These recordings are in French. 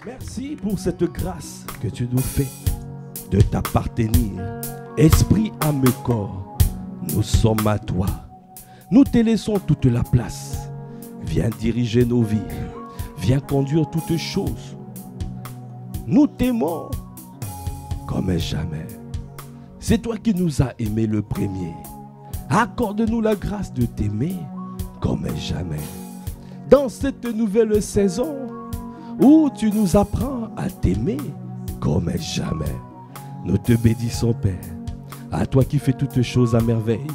Merci pour cette grâce que tu nous fais de t'appartenir. Esprit, âme et corps, nous sommes à toi. Nous te laissons toute la place. Viens diriger nos vies. Viens conduire toutes choses. Nous t'aimons comme jamais. C'est toi qui nous as aimés le premier. Accorde-nous la grâce de t'aimer comme jamais. Dans cette nouvelle saison où tu nous apprends à t'aimer comme jamais. Nous te bénissons, Père. À toi qui fais toutes choses à merveille.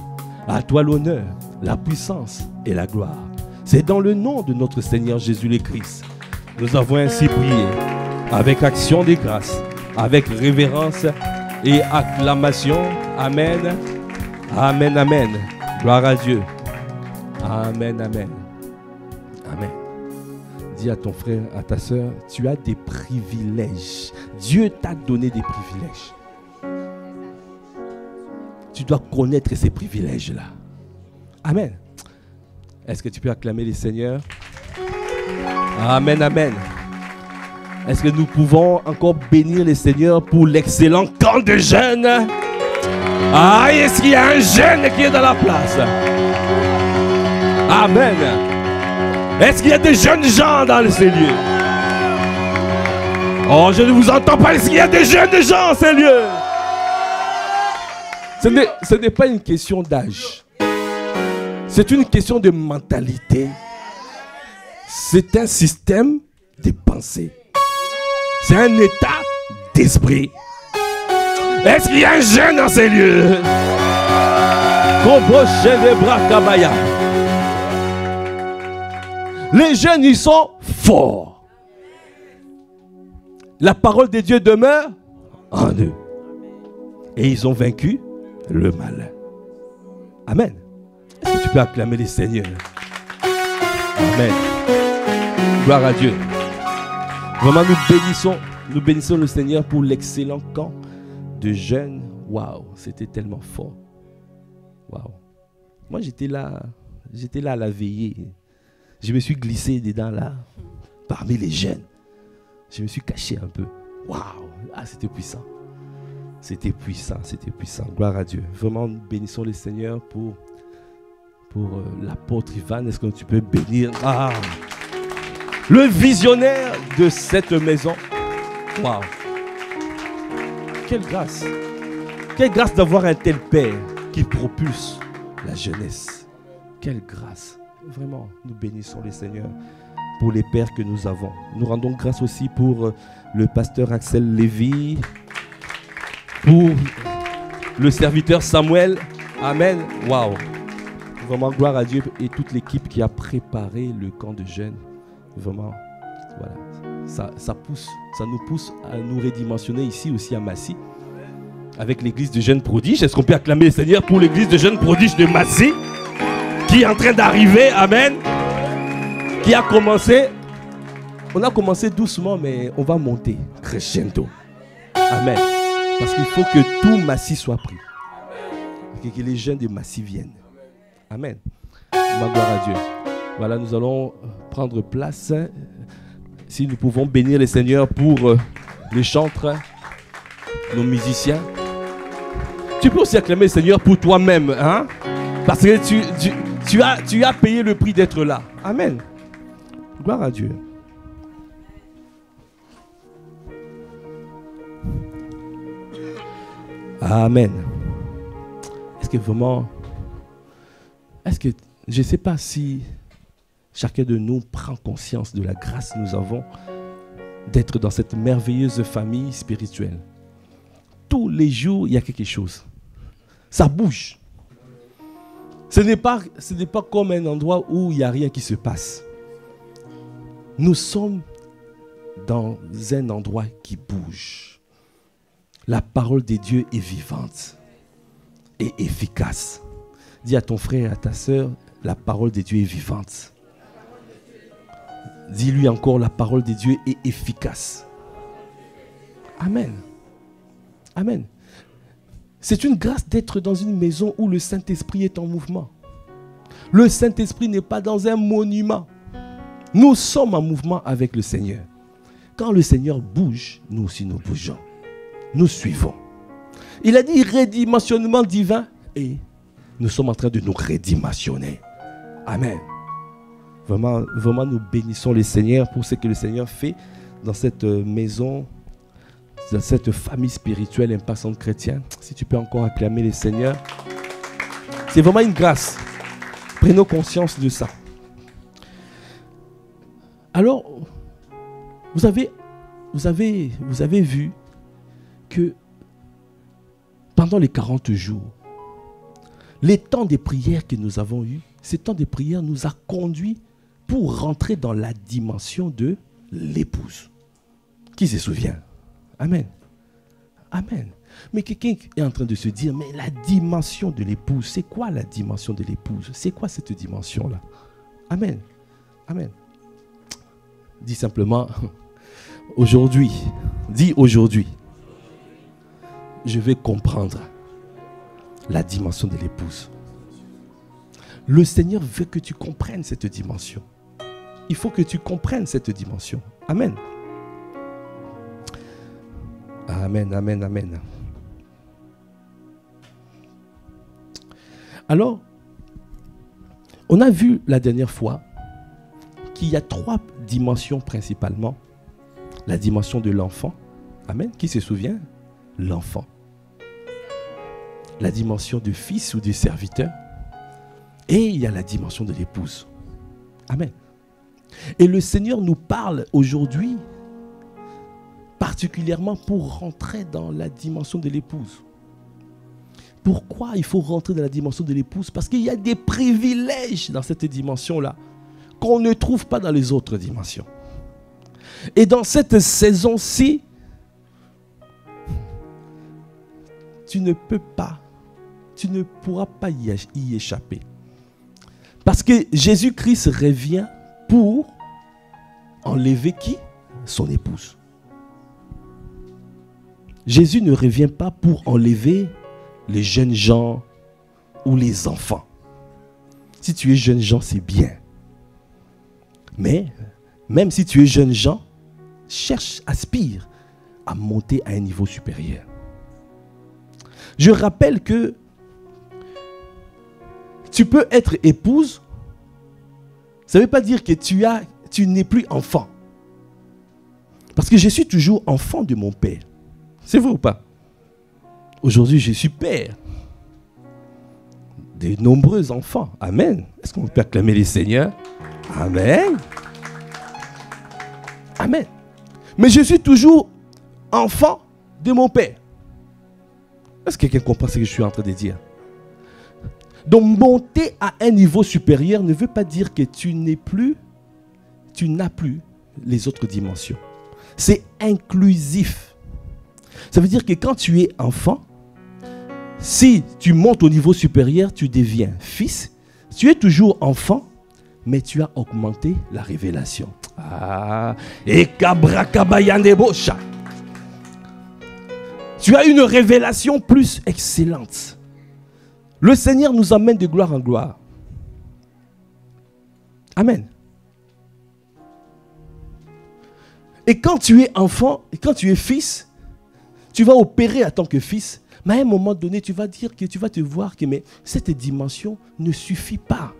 À toi l'honneur, la puissance et la gloire. C'est dans le nom de notre Seigneur Jésus le Christ. Nous avons ainsi prié avec action de grâce, avec révérence et acclamation. Amen. Amen, amen. Gloire à Dieu. Amen, amen. Amen. Dis à ton frère, à ta soeur, tu as des privilèges. Dieu t'a donné des privilèges. Tu dois connaître ces privilèges-là. Amen. Est-ce que tu peux acclamer les seigneurs? Amen, amen. Est-ce que nous pouvons encore bénir les seigneurs pour l'excellent camp de jeunes? Ah, est-ce qu'il y a un jeune qui est dans la place? Amen. Est-ce qu'il y a des jeunes gens dans ces lieux? Oh, je ne vous entends pas. Est-ce qu'il y a des jeunes gens dans ces lieux? Ce n'est pas une question d'âge. C'est une question de mentalité. C'est un système de pensée. C'est un état d'esprit. Est-ce qu'il y a un jeune dans ces lieux? Les jeunes, ils sont forts. La parole de Dieu demeure en eux. Et ils ont vaincu le mal. Amen. Est-ce que tu peux acclamer les seigneurs? Amen. Gloire à Dieu. Vraiment, nous bénissons le Seigneur pour l'excellent camp de jeunes. Waouh, c'était tellement fort. Waouh. Moi, j'étais là à la veillée. Je me suis glissé dedans là, parmi les jeunes. Je me suis caché un peu. Waouh, ah, c'était puissant. C'était puissant, c'était puissant. Gloire à Dieu. Vraiment, nous bénissons le Seigneur pour l'apôtre Ivan. Est-ce que tu peux bénir le visionnaire de cette maison? Waouh. Quelle grâce. Quelle grâce d'avoir un tel père qui propulse la jeunesse. Quelle grâce. Vraiment, nous bénissons le Seigneur pour les pères que nous avons. Nous rendons grâce aussi pour le pasteur Axel Lévy, pour le serviteur Samuel. Amen. Waouh. Vraiment, gloire à Dieu et toute l'équipe qui a préparé le camp de jeunes. Vraiment, voilà. Ça nous pousse à nous redimensionner ici aussi à Massy, avec l'église de jeunes prodiges. Est-ce qu'on peut acclamer le Seigneur pour l'église de jeunes prodiges de Massy, qui est en train d'arriver? Amen. Qui a commencé. On a commencé doucement, mais on va monter crescendo. Amen. Parce qu'il faut que tout Massy soit pris. Que les jeunes de Massy viennent. Amen. Ma gloire à Dieu. Voilà, nous allons prendre place. Si nous pouvons bénir le Seigneur pour les chantres, nos musiciens. Tu peux aussi acclamer le Seigneur pour toi-même, hein? Parce que tu as payé le prix d'être là. Amen. Gloire à Dieu. Amen. Est-ce que vraiment... je ne sais pas si chacun de nous prend conscience de la grâce que nous avons d'être dans cette merveilleuse famille spirituelle. Tous les jours, il y a quelque chose. Ça bouge. Ce n'est pas comme un endroit où il n'y a rien qui se passe. Nous sommes dans un endroit qui bouge. La parole de Dieu est vivante et efficace. Dis à ton frère et à ta soeur, la parole de Dieu est vivante. Dis-lui encore, la parole de Dieu est efficace. Amen. Amen. C'est une grâce d'être dans une maison où le Saint-Esprit est en mouvement. Le Saint-Esprit n'est pas dans un monument. Nous sommes en mouvement avec le Seigneur. quand le Seigneur bouge, nous aussi nous bougeons. Nous suivons. Il a dit redimensionnement divin et nous sommes en train de nous redimensionner. Amen. Vraiment, vraiment nous bénissons le Seigneur pour ce que le Seigneur fait dans cette maison, dans cette famille spirituelle Impact Chrétien. Si tu peux encore acclamer le Seigneur. C'est vraiment une grâce. Prenons conscience de ça. Alors, vous avez vu que pendant les 40 jours, les temps de prière que nous avons eus, ces temps de prière nous a conduits pour rentrer dans la dimension de l'épouse. Qui se souvient? Amen. Amen. Mais quelqu'un est en train de se dire, mais la dimension de l'épouse, c'est quoi la dimension de l'épouse? C'est quoi cette dimension-là? Amen. Amen. Dis simplement, aujourd'hui, dis aujourd'hui, je vais comprendre la dimension de l'épouse. Le Seigneur veut que tu comprennes cette dimension. Il faut que tu comprennes cette dimension. Amen. Amen, amen, amen. Alors, on a vu la dernière fois qu'il y a 3 dimensions principalement. La dimension de l'enfant. Amen. Qui se souvient? L'enfant. La dimension du fils ou du serviteur. Et il y a la dimension de l'épouse. Amen. Et le Seigneur nous parle aujourd'hui particulièrement pour rentrer dans la dimension de l'épouse. Pourquoi il faut rentrer dans la dimension de l'épouse? Parce qu'il y a des privilèges dans cette dimension-là qu'on ne trouve pas dans les autres dimensions. Et dans cette saison-ci, tu ne pourras pas y échapper. Parce que Jésus-Christ revient pour enlever qui? Son épouse. Jésus ne revient pas pour enlever les jeunes gens ou les enfants. Si tu es jeune gens, c'est bien. Mais, même si tu es jeune gens, aspire à monter à un niveau supérieur. Je rappelle que tu peux être épouse, ça ne veut pas dire que tu n'es plus enfant. Parce que je suis toujours enfant de mon père. C'est vrai ou pas? Aujourd'hui, je suis père de nombreux enfants. Amen. Est-ce qu'on peut acclamer les seigneurs? Amen. Amen. Mais je suis toujours enfant de mon père. Est-ce que quelqu'un comprend ce que je suis en train de dire? Donc, monter à un niveau supérieur ne veut pas dire que tu n'as plus les autres dimensions. C'est inclusif. Ça veut dire que quand tu es enfant, si tu montes au niveau supérieur, tu deviens fils. Tu es toujours enfant, mais tu as augmenté la révélation. Et kabrakabayandebocha. Tu as une révélation plus excellente. Le Seigneur nous amène de gloire en gloire. Amen. Et quand tu es enfant, et quand tu es fils, tu vas opérer en tant que fils. Mais à un moment donné, tu vas dire que tu vas te voir que mais cette dimension ne suffit pas.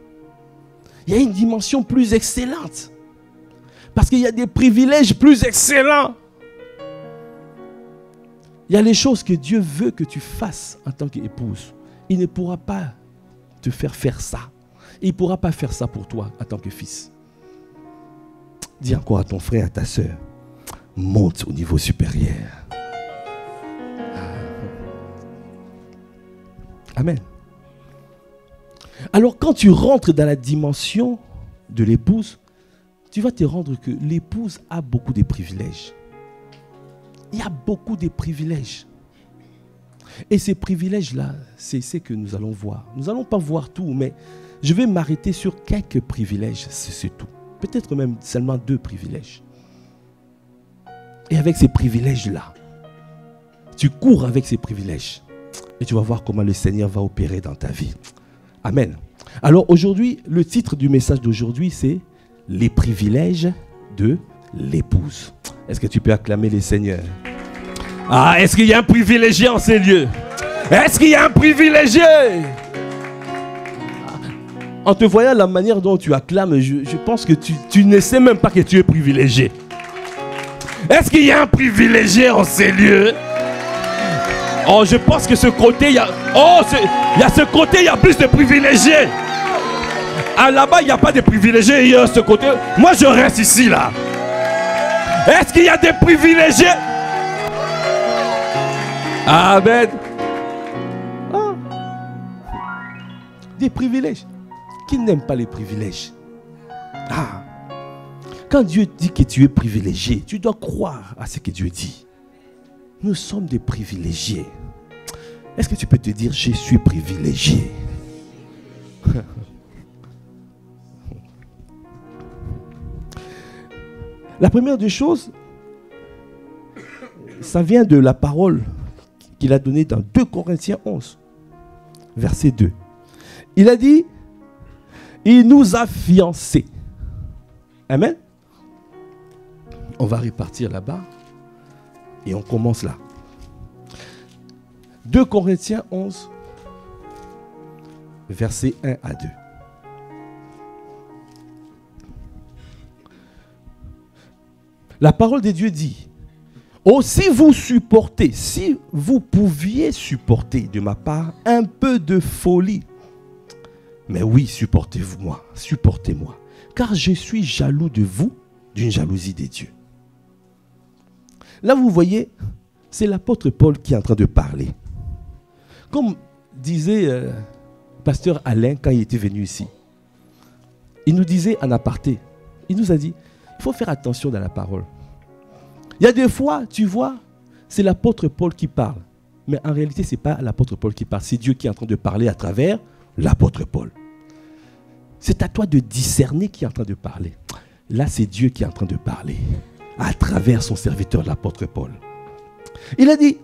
Il y a une dimension plus excellente. Parce qu'il y a des privilèges plus excellents. Il y a les choses que Dieu veut que tu fasses en tant qu'épouse. Il ne pourra pas te faire ça. Il ne pourra pas faire ça pour toi en tant que fils. Dis encore à ton frère, à ta soeur, monte au niveau supérieur. Amen. Alors quand tu rentres dans la dimension de l'épouse, tu vas te rendre que l'épouse a beaucoup de privilèges. Il y a beaucoup de privilèges. Et ces privilèges-là, c'est ce que nous allons voir. Nous n'allons pas voir tout, mais je vais m'arrêter sur quelques privilèges, c'est tout. Peut-être même seulement 2 privilèges. Et avec ces privilèges-là, tu cours avec ces privilèges. Et tu vas voir comment le Seigneur va opérer dans ta vie. Amen. Alors aujourd'hui, le titre du message d'aujourd'hui, c'est « Les privilèges de l'épouse ». Est-ce que tu peux acclamer les seigneurs? Ah, est-ce qu'il y a un privilégié en ces lieux? Est-ce qu'il y a un privilégié? En te voyant la manière dont tu acclames, je pense que tu ne sais même pas que tu es privilégié. Est-ce qu'il y a un privilégié en ces lieux? Oh, je pense que ce côté, il y a ce côté, il y a plus de privilégiés. Ah, là-bas, il n'y a pas de privilégiés, il y a ce côté. Moi, je reste ici, là. Est-ce qu'il y a des privilégiés? Amen. Ah. Des privilèges. Qui n'aime pas les privilèges? Ah. Quand Dieu dit que tu es privilégié, tu dois croire à ce que Dieu dit. Nous sommes des privilégiés. Est-ce que tu peux te dire, je suis privilégié? La première des choses, ça vient de la parole qu'il a donnée dans 2 Corinthiens 11, verset 2. Il a dit, il nous a fiancés. Amen. On va repartir là-bas et on commence là. 2 Corinthiens 11, versets 1 à 2. La parole de Dieu dit, oh, si vous supportez, si vous pouviez supporter de ma part un peu de folie, mais oui, supportez-moi, car je suis jaloux de vous, d'une jalousie des dieux. Là, vous voyez, c'est l'apôtre Paul qui est en train de parler. Comme disait pasteur Alain quand il était venu ici, il nous disait en aparté, il nous a dit, il faut faire attention dans la parole. Il y a des fois, tu vois, c'est l'apôtre Paul qui parle. Mais en réalité, ce n'est pas l'apôtre Paul qui parle. C'est Dieu qui est en train de parler à travers l'apôtre Paul. C'est à toi de discerner qui est en train de parler. Là, c'est Dieu qui est en train de parler à travers son serviteur, l'apôtre Paul. Il a dit,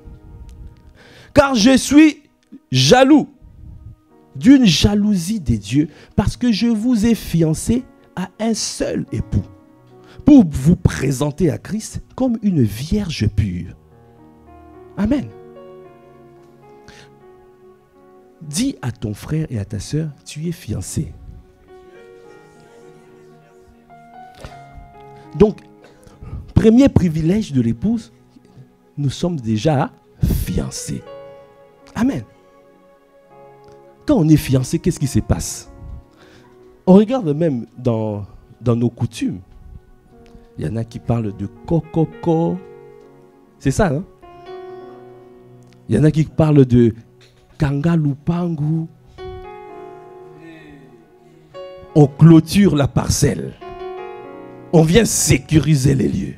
car je suis jaloux d'une jalousie des dieux parce que je vous ai fiancé à un seul époux, pour vous présenter à Christ comme une vierge pure. Amen. Dis à ton frère et à ta sœur, tu es fiancé. Donc, premier privilège de l'épouse, nous sommes déjà fiancés. Amen. Quand on est fiancé, qu'est-ce qui se passe? On regarde même dans nos coutumes. Il y en a qui parlent de kokoko. C'est ça, hein? Il y en a qui parlent de kangalupangu. On clôture la parcelle. On vient sécuriser les lieux.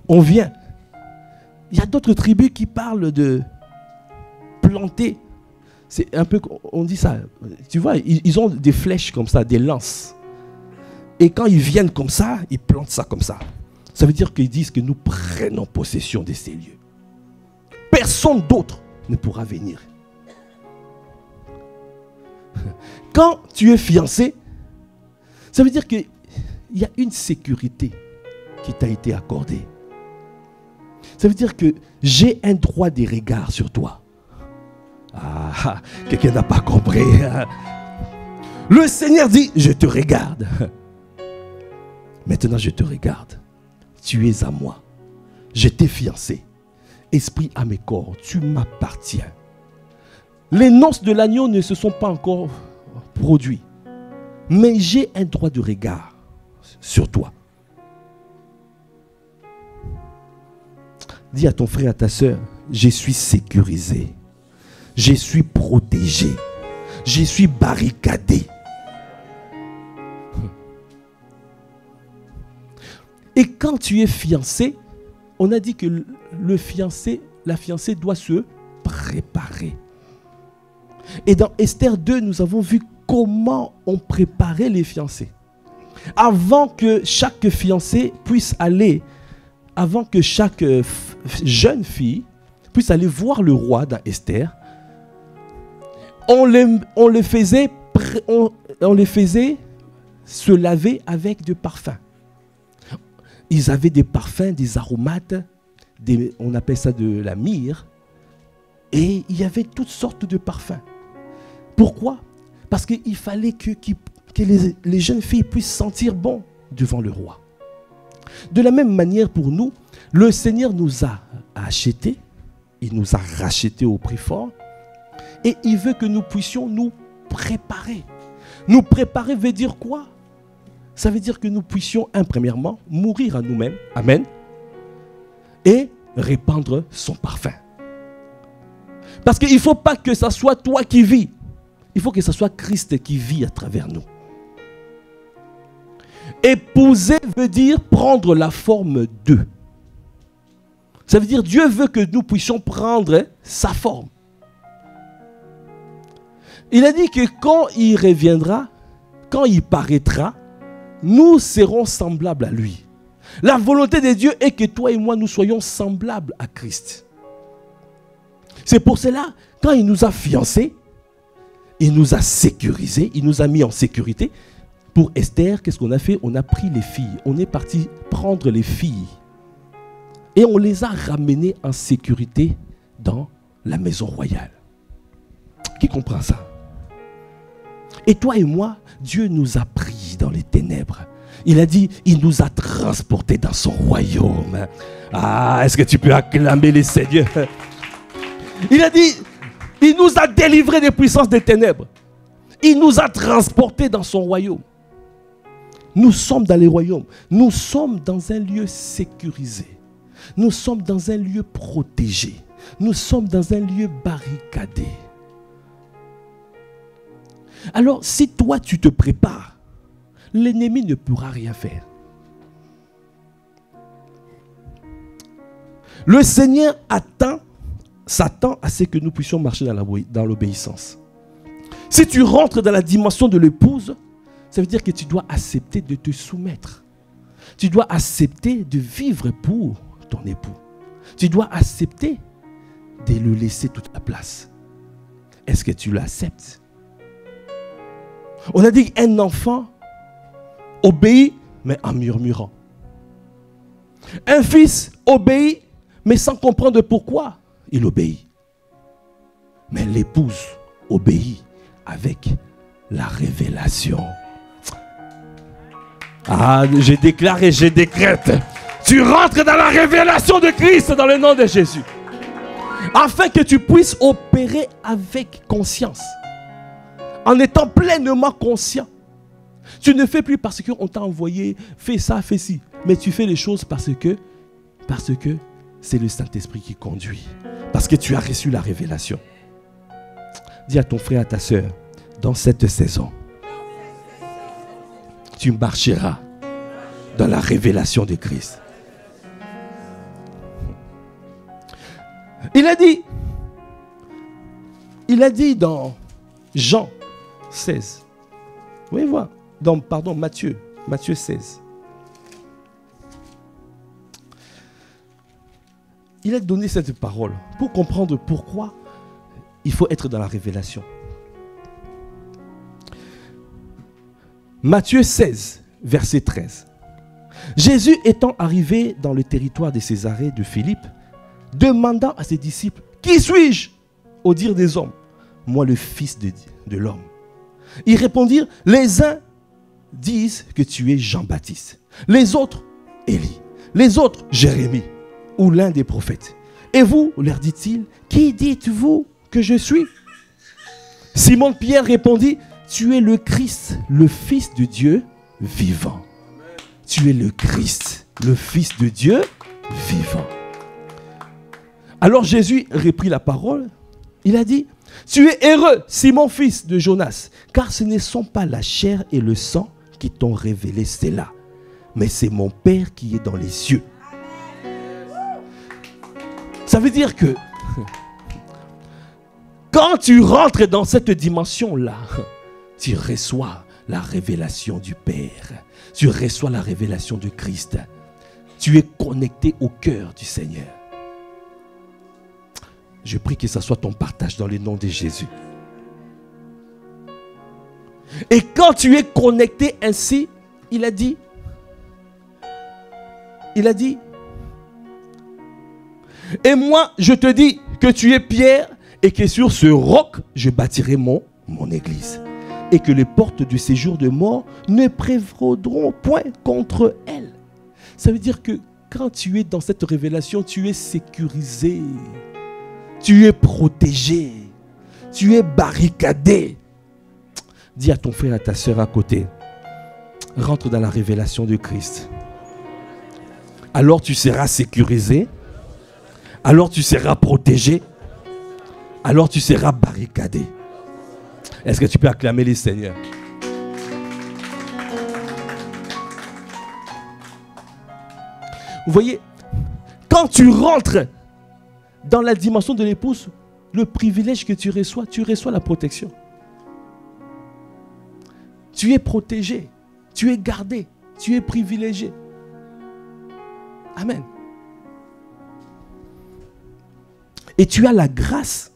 On vient. Il y a d'autres tribus qui parlent de planter. C'est un peu, on dit ça. Tu vois, ils ont des flèches comme ça, des lances. Et quand ils viennent comme ça, ils plantent ça comme ça. Ça veut dire qu'ils disent que nous prenons possession de ces lieux. Personne d'autre ne pourra venir. Quand tu es fiancé, ça veut dire qu'il y a une sécurité qui t'a été accordée. Ça veut dire que j'ai un droit de regard sur toi. Ah, quelqu'un n'a pas compris. Le Seigneur dit, je te regarde. Maintenant, je te regarde. Tu es à moi. Je t'ai fiancé. Esprit à mes corps, tu m'appartiens. Les noces de l'agneau ne se sont pas encore produites. Mais j'ai un droit de regard sur toi. Dis à ton frère, à ta soeur, je suis sécurisé. Je suis protégé. Je suis barricadé. Et quand tu es fiancé, on a dit que la fiancée doit se préparer. Et dans Esther 2, nous avons vu comment on préparait les fiancés. Avant que chaque fiancé puisse aller, avant que chaque jeune fille puisse aller voir le roi dans Esther, on les faisait se laver avec du parfum. Ils avaient des parfums, des aromates, on appelle ça de la myrrhe. Et il y avait toutes sortes de parfums. Pourquoi? Parce qu'il fallait que les jeunes filles puissent sentir bon devant le roi. De la même manière pour nous, le Seigneur nous a achetés, il nous a rachetés au prix fort, et il veut que nous puissions nous préparer. Nous préparer veut dire quoi? Ça veut dire que nous puissions, premièrement, mourir à nous-mêmes, amen, et répandre son parfum. Parce qu'il ne faut pas que ce soit toi qui vis, il faut que ce soit Christ qui vit à travers nous. Épouser veut dire prendre la forme d'eux. Ça veut dire Dieu veut que nous puissions prendre sa forme. Il a dit que quand il reviendra, quand il paraîtra, nous serons semblables à lui. La volonté de Dieu est que toi et moi, nous soyons semblables à Christ. C'est pour cela, quand il nous a fiancés, il nous a sécurisés, il nous a mis en sécurité. Pour Esther, qu'est-ce qu'on a fait? On a pris les filles. On est parti prendre les filles. Et on les a ramenées en sécurité dans la maison royale. Qui comprend ça? Et toi et moi, Dieu nous a pris dans les ténèbres. Il a dit, il nous a transportés dans son royaume. Ah, est-ce que tu peux acclamer les seigneurs? Il a dit, il nous a délivrés des puissances des ténèbres. Il nous a transportés dans son royaume. Nous sommes dans les royaumes. Nous sommes dans un lieu sécurisé. Nous sommes dans un lieu protégé. Nous sommes dans un lieu barricadé. Alors, si toi tu te prépares, l'ennemi ne pourra rien faire. Le Seigneur s'attend à ce que nous puissions marcher dans l'obéissance. Si tu rentres dans la dimension de l'épouse, ça veut dire que tu dois accepter de te soumettre. Tu dois accepter de vivre pour ton époux. Tu dois accepter de lui laisser toute la place. Est-ce que tu l'acceptes? On a dit qu'un enfant obéit, mais en murmurant. Un fils obéit, mais sans comprendre pourquoi il obéit. Mais l'épouse obéit avec la révélation. Ah, je déclare et je décrète. Tu rentres dans la révélation de Christ dans le nom de Jésus. Afin que tu puisses opérer avec conscience. En étant pleinement conscient. Tu ne fais plus parce qu'on t'a envoyé, fais ça, fais ci. Mais tu fais les choses parce que c'est le Saint-Esprit qui conduit. Parce que tu as reçu la révélation. Dis à ton frère, à ta soeur, dans cette saison, tu marcheras dans la révélation de Christ. Il a dit dans Jean 16. Oui, voilà. Pardon, Matthieu 16. Il a donné cette parole pour comprendre pourquoi il faut être dans la révélation. Matthieu 16, verset 13. Jésus étant arrivé dans le territoire de Césarée de Philippe, demandant à ses disciples, qui suis-je au dire des hommes? Moi, le Fils de l'homme. Ils répondirent, les uns disent que tu es Jean-Baptiste, les autres, Élie, les autres, Jérémie, ou l'un des prophètes. Et vous, leur dit-il, qui dites-vous que je suis? Simon-Pierre répondit, tu es le Christ, le Fils de Dieu vivant. Tu es le Christ, le Fils de Dieu vivant. Alors Jésus reprit la parole. Il a dit, tu es heureux, Simon, fils de Jonas, car ce ne sont pas la chair et le sang qui t'ont révélé cela, mais c'est mon Père qui est dans les cieux. Ça veut dire que quand tu rentres dans cette dimension-là, tu reçois la révélation du Père. Tu reçois la révélation de Christ. Tu es connecté au cœur du Seigneur. Je prie que ce soit ton partage dans le nom de Jésus. Et quand tu es connecté ainsi, il a dit, il a dit, et moi, je te dis que tu es Pierre et que sur ce roc, je bâtirai mon église. Et que les portes du séjour de mort ne prévaudront point contre elle. Ça veut dire que quand tu es dans cette révélation, tu es sécurisé. Tu es protégé. Tu es barricadé. Dis à ton frère et à ta soeur à côté, rentre dans la révélation de Christ. Alors tu seras sécurisé. Alors tu seras protégé. Alors tu seras barricadé. Est-ce que tu peux acclamer les Seigneurs? Vous voyez, quand tu rentres dans la dimension de l'épouse, le privilège que tu reçois la protection. Tu es protégé, tu es gardé, tu es privilégié. Amen. Et tu as la grâce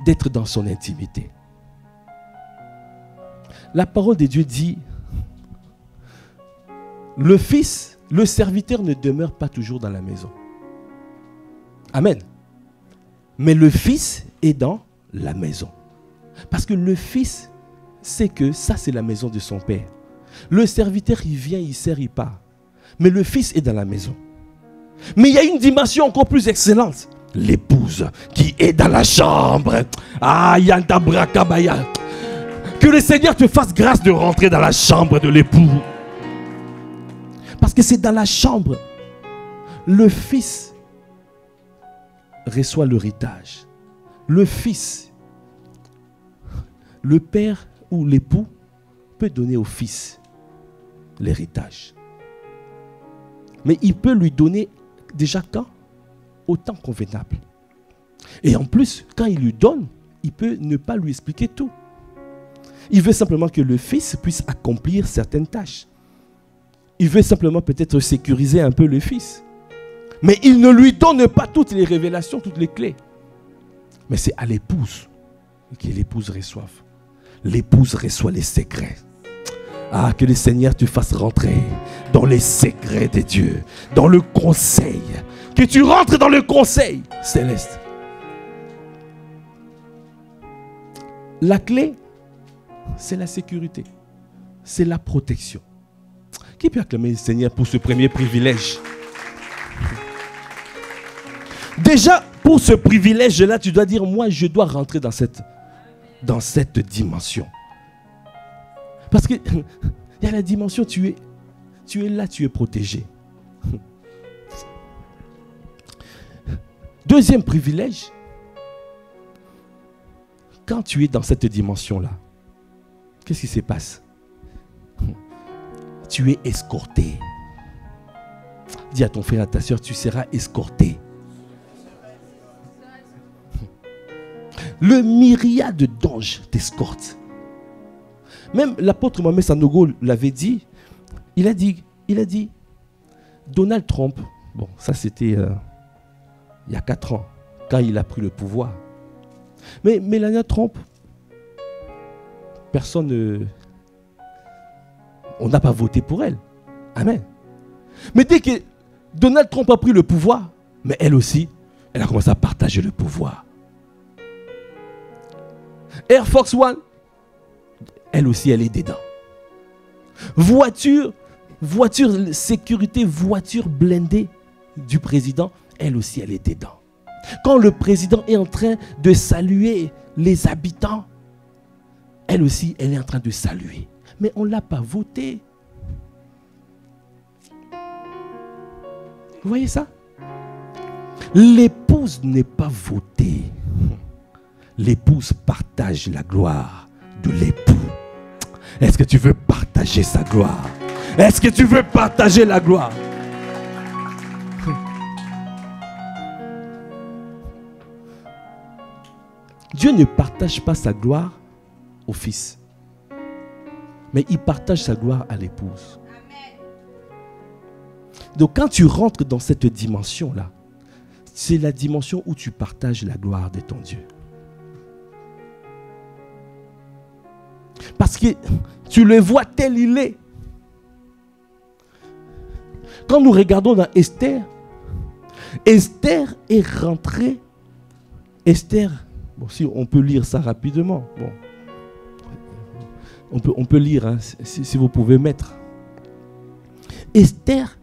d'être dans son intimité. La parole de Dieu dit, le fils, le serviteur ne demeure pas toujours dans la maison. Amen. Mais le fils est dans la maison. Parce que le fils sait que ça c'est la maison de son père. Le serviteur il vient, il sert, il part. Mais le fils est dans la maison. Mais il y a une dimension encore plus excellente. L'épouse qui est dans la chambre. Ah, yanda brakabaya. Que le Seigneur te fasse grâce de rentrer dans la chambre de l'époux. Parce que c'est dans la chambre. Le fils reçoit l'héritage. Le fils, le père ou l'époux peut donner au fils l'héritage. Mais il peut lui donner déjà quand? Au temps convenable. Et en plus, quand il lui donne, il peut ne pas lui expliquer tout. Il veut simplement que le fils puisse accomplir certaines tâches. Il veut simplement peut-être sécuriser un peu le fils. Mais il ne lui donne pas toutes les révélations, toutes les clés. Mais c'est à l'épouse que l'épouse reçoive. L'épouse reçoit les secrets. Ah, que le Seigneur te fasse rentrer dans les secrets de Dieu, dans le conseil. Que tu rentres dans le conseil céleste. La clé, c'est la sécurité. C'est la protection. Qui peut acclamer le Seigneur pour ce premier privilège? Déjà, pour ce privilège-là, tu dois dire, moi, je dois rentrer dans cette dimension. Parce que il y a la dimension, tu es là, tu es protégé. Deuxième privilège, quand tu es dans cette dimension-là, qu'est-ce qui se passe? Tu es escorté. Dis à ton frère, à ta soeur, tu seras escorté. Le myriade d'anges t'escorte. Même l'apôtre Mohamed Sanogo l'avait dit. Il a dit, Donald Trump, bon, ça c'était il y a 4 ans, quand il a pris le pouvoir. Mais Melania Trump, on n'a pas voté pour elle. Amen. Mais dès que Donald Trump a pris le pouvoir, mais elle aussi, elle a commencé à partager le pouvoir. Air Force One, elle aussi, elle est dedans. Voiture sécurité, voiture blindée du président, elle aussi, elle est dedans. Quand le président est en train de saluer les habitants, elle aussi, elle est en train de saluer. Mais on ne l'a pas voté. Vous voyez ça? L'épouse n'est pas votée. L'épouse partage la gloire de l'époux. Est-ce que tu veux partager sa gloire? Est-ce que tu veux partager la gloire? Dieu ne partage pas sa gloire au fils, mais il partage sa gloire à l'épouse. Donc quand tu rentres dans cette dimension-là, c'est la dimension où tu partages la gloire de ton Dieu. Parce que tu le vois tel il est. quand nous regardons dans Esther, Esther est rentrée. Esther, bon, si on peut lire ça rapidement. Bon. On peut lire, hein, si vous pouvez mettre. Esther,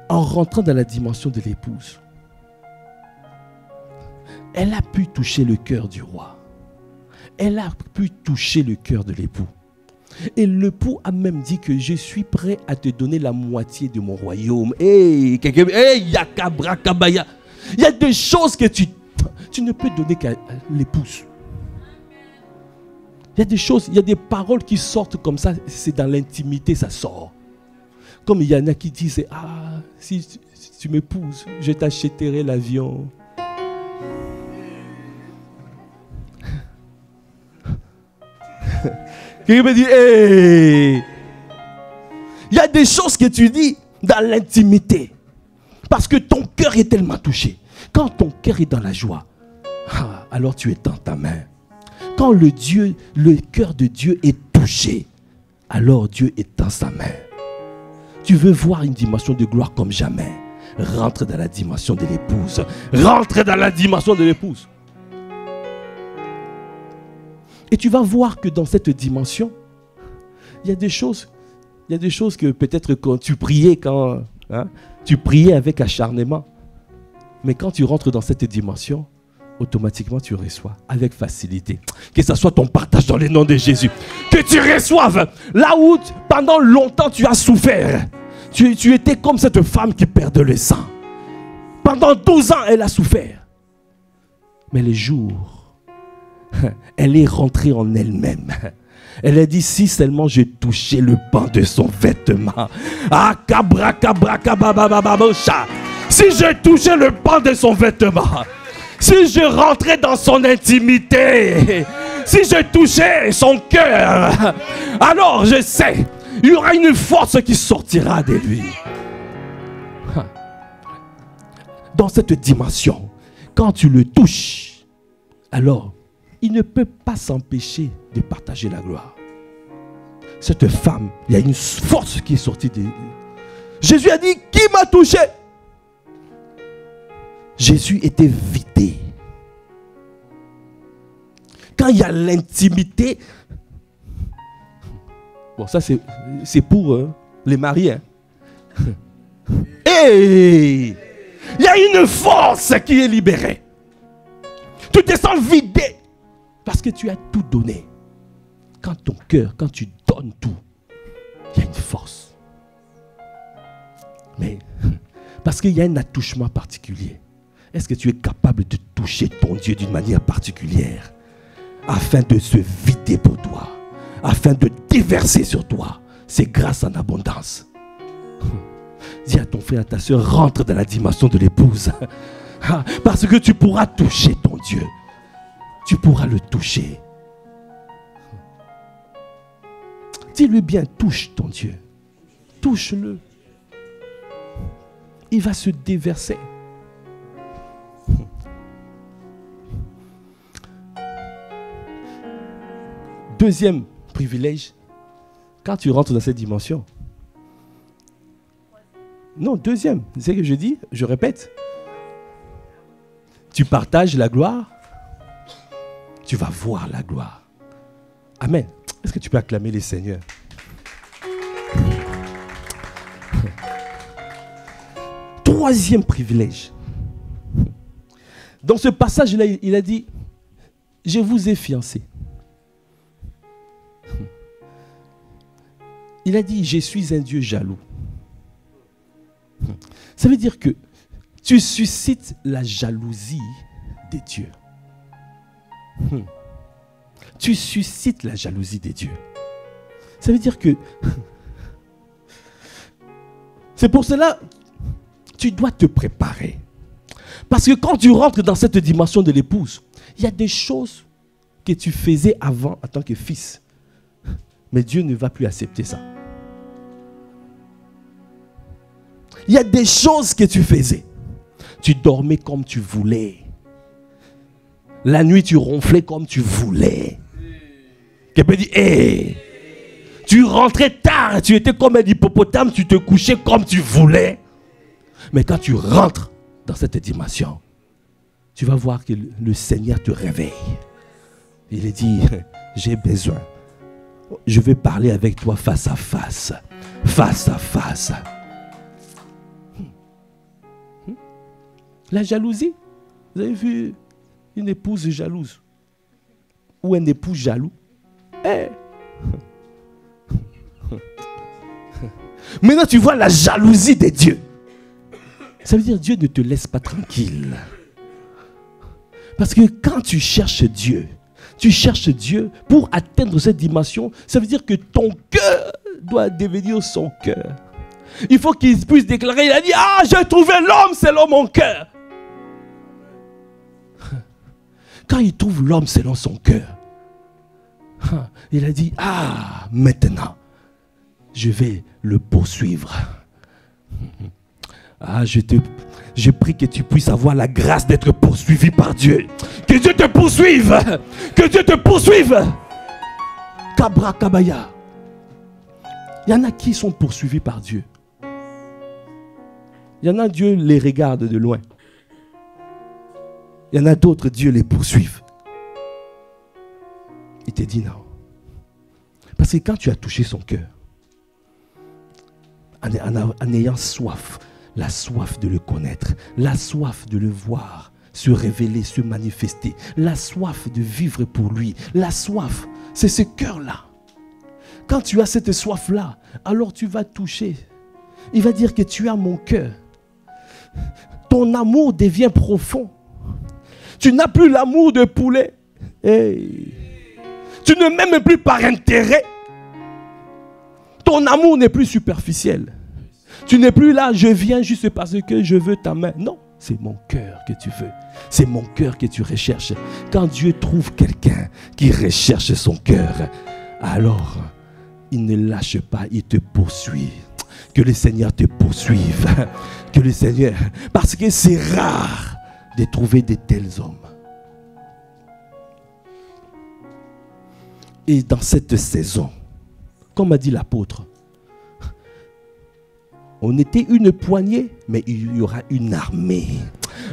en rentrant dans la dimension de l'épouse, elle a pu toucher le cœur du roi. Elle a pu toucher le cœur de l'époux. Et l'époux a même dit que je suis prêt à te donner la moitié de mon royaume. Hey, yakabrakabaya. Il y a des choses que tu ne peux donner qu'à l'épouse. Il y a des choses, il y a des paroles qui sortent comme ça, c'est dans l'intimité, ça sort. Comme il y en a qui disent, ah, si tu m'épouses, je t'achèterai l'avion. Qui me dit, hey! Il y a des choses que tu dis dans l'intimité. Parce que ton cœur est tellement touché. Quand ton cœur est dans la joie, alors tu es dans ta main. Quand le cœur de Dieu est touché, alors Dieu est dans sa main. Tu veux voir une dimension de gloire comme jamais. Rentre dans la dimension de l'épouse. Rentre dans la dimension de l'épouse. Et tu vas voir que dans cette dimension, il y a des choses que peut-être quand tu priais, tu priais avec acharnement. Mais quand tu rentres dans cette dimension, automatiquement tu reçois avec facilité. Que ce soit ton partage dans le nom de Jésus. Que tu reçoives là où pendant longtemps tu as souffert. Tu étais comme cette femme qui perdait le sang. Pendant 12 ans elle a souffert. Mais les jours, elle est rentrée en elle-même. Elle a dit, si seulement je touchais le pan de son vêtement. Ah, si je touchais le pan de son vêtement. Si je rentrais dans son intimité. Si je touchais son cœur. Alors je sais, il y aura une force qui sortira de lui. Dans cette dimension, quand tu le touches, alors il ne peut pas s'empêcher de partager la gloire. Cette femme, il y a une force qui est sortie de lui. Jésus a dit, qui m'a touché? Jésus était vidé. Quand il y a l'intimité, bon ça c'est pour les mariés. Hey, il y a une force qui est libérée. Tu te sens vidé. Parce que tu as tout donné. Quand ton cœur, quand tu donnes tout, il y a une force. Mais, parce qu'il y a un attouchement particulier. Est-ce que tu es capable de toucher ton Dieu d'une manière particulière afin de se vider pour toi, afin de déverser sur toi ses grâces en abondance? Dis à ton frère, à ta soeur, rentre dans la dimension de l'épouse. Parce que tu pourras toucher ton Dieu. Tu pourras le toucher. Dis-lui bien, touche ton Dieu. Touche-le. Il va se déverser. Deuxième privilège, quand tu rentres dans cette dimension. Non, deuxième, c'est ce que je dis, je répète. Tu partages la gloire. Tu vas voir la gloire. Amen. Est-ce que tu peux acclamer les seigneurs? Troisième privilège. Dans ce passage-là, il a dit, je vous ai fiancé. Il a dit, je suis un Dieu jaloux. Ça veut dire que tu suscites la jalousie des dieux. Tu suscites la jalousie des dieux. Ça veut dire que c'est pour cela tu dois te préparer. Parce que quand tu rentres dans cette dimension de l'épouse, il y a des choses que tu faisais avant en tant que fils. Mais Dieu ne va plus accepter ça. Il y a des choses que tu faisais. Tu dormais comme tu voulais. La nuit, tu ronflais comme tu voulais. Quelqu'un dit, hey, tu rentrais tard, tu étais comme un hippopotame, tu te couchais comme tu voulais. Mais quand tu rentres dans cette dimension, tu vas voir que le Seigneur te réveille. Il dit, j'ai besoin. Je vais parler avec toi face à face. Face à face. La jalousie. Vous avez vu une épouse jalouse ou un époux jaloux? Maintenant tu vois la jalousie de Dieu. Ça veut dire Dieu ne te laisse pas tranquille. Parce que quand tu cherches Dieu pour atteindre cette dimension, ça veut dire que ton cœur doit devenir son cœur. Il faut qu'il puisse déclarer, il a dit, ah, j'ai trouvé l'homme selon mon cœur. Quand il trouve l'homme selon son cœur, il a dit, ah, maintenant, je vais le poursuivre. Ah, je prie que tu puisses avoir la grâce d'être poursuivi par Dieu. Que Dieu te poursuive. Que Dieu te poursuive. Kabra Kabaya. Il y en a qui sont poursuivis par Dieu. Il y en a, Dieu les regarde de loin. Il y en a d'autres, Dieu les poursuit. Il te dit non. Parce que quand tu as touché son cœur, en ayant soif, la soif de le connaître, la soif de le voir, se révéler, se manifester, la soif de vivre pour lui, la soif, c'est ce cœur-là. Quand tu as cette soif-là, alors tu vas toucher. Il va dire que tu as mon cœur. Ton amour devient profond. Tu n'as plus l'amour de poulet. Hey. Tu ne m'aimes plus par intérêt. Ton amour n'est plus superficiel. Tu n'es plus là, je viens juste parce que je veux ta main. Non, c'est mon cœur que tu veux. C'est mon cœur que tu recherches. Quand Dieu trouve quelqu'un qui recherche son cœur, alors il ne lâche pas, il te poursuit. Que le Seigneur te poursuive. Que le Seigneur... Parce que c'est rare de trouver de tels hommes. Et dans cette saison, comme a dit l'apôtre, on était une poignée, mais il y aura une armée.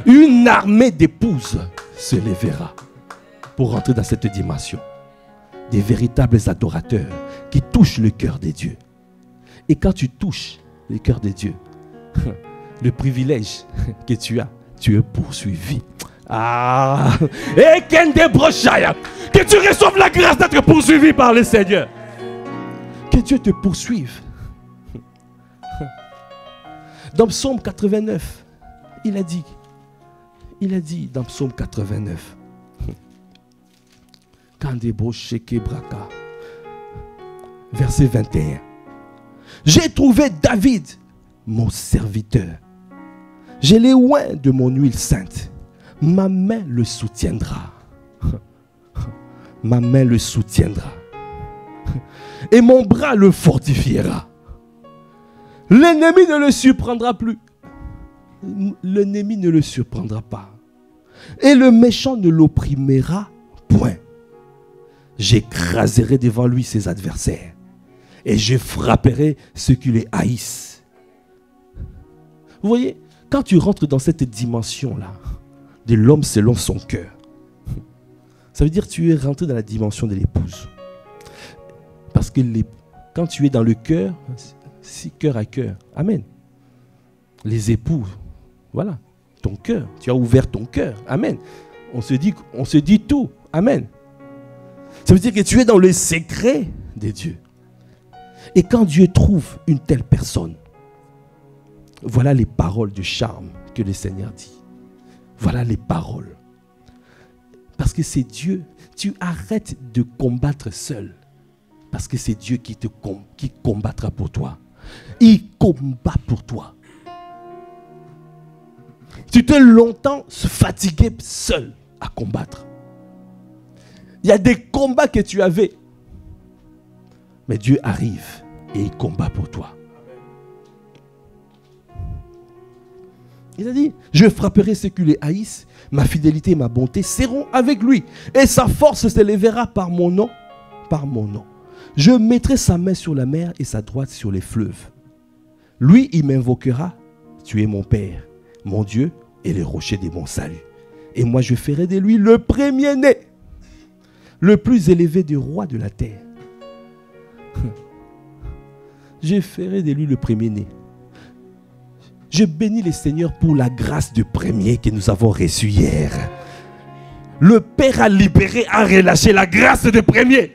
Une armée d'épouses se lèvera pour rentrer dans cette dimension. Des véritables adorateurs qui touchent le cœur de Dieu. Et quand tu touches le cœur de Dieu, le privilège que tu es poursuivi. Ah, et que tu reçoives la grâce d'être poursuivi par le Seigneur. Que Dieu te poursuive. Dans Psaume 89, il a dit dans Psaume 89, verset 21, j'ai trouvé David, mon serviteur. Je l'ai oint de mon huile sainte. Ma main le soutiendra. Ma main le soutiendra. Et mon bras le fortifiera. L'ennemi ne le surprendra plus. L'ennemi ne le surprendra pas. Et le méchant ne l'opprimera point. J'écraserai devant lui ses adversaires. Et je frapperai ceux qui les haïssent. Vous voyez, quand tu rentres dans cette dimension-là, de l'homme selon son cœur, ça veut dire que tu es rentré dans la dimension de l'épouse. Parce que quand tu es dans le cœur, c'est cœur à cœur. Amen. Les époux, voilà, ton cœur. Tu as ouvert ton cœur. Amen. On se dit tout. Amen. Ça veut dire que tu es dans le secret de Dieu. Et quand Dieu trouve une telle personne, voilà les paroles de charme que le Seigneur dit. Voilà les paroles. Parce que c'est Dieu. Tu arrêtes de combattre seul. Parce que c'est Dieu qui combattra pour toi. Il combat pour toi. Tu t'es longtemps fatigué seul à combattre. Il y a des combats que tu avais. Mais Dieu arrive et il combat pour toi. Il a dit, je frapperai ceux qui les haïssent, ma fidélité et ma bonté seront avec lui. Et sa force s'élèvera par mon nom, par mon nom. Je mettrai sa main sur la mer et sa droite sur les fleuves. Lui, il m'invoquera, tu es mon Père, mon Dieu et le rocher de mon salut. Et moi, je ferai de lui le premier-né, le plus élevé des rois de la terre. Je ferai de lui le premier-né. Je bénis le Seigneur pour la grâce du premier que nous avons reçu hier. Le Père a libéré, a relâché la grâce du premier.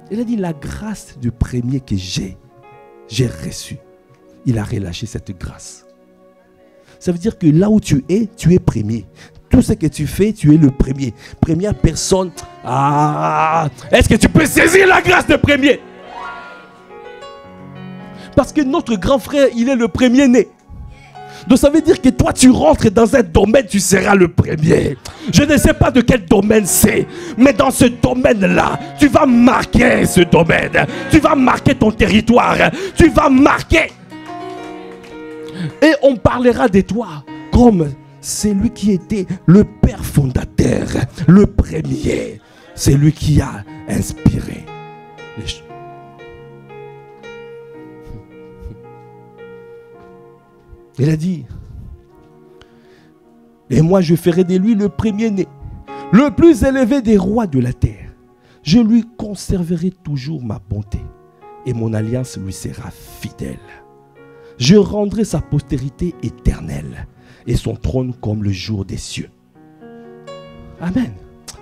Il a dit la grâce du premier que j'ai reçu. Il a relâché cette grâce. Ça veut dire que là où tu es premier. Tout ce que tu fais, tu es le premier. Première personne. Ah, est-ce que tu peux saisir la grâce de premier? Parce que notre grand frère, il est le premier-né. Donc ça veut dire que toi, tu rentres dans un domaine, tu seras le premier. Je ne sais pas de quel domaine c'est, mais dans ce domaine-là, tu vas marquer ce domaine. Tu vas marquer ton territoire. Tu vas marquer. Et on parlera de toi comme celui qui était le père fondateur, le premier. C'est lui qui a inspiré les choses. Il a dit, et moi je ferai de lui le premier-né, le plus élevé des rois de la terre. Je lui conserverai toujours ma bonté et mon alliance lui sera fidèle. Je rendrai sa postérité éternelle et son trône comme le jour des cieux. Amen.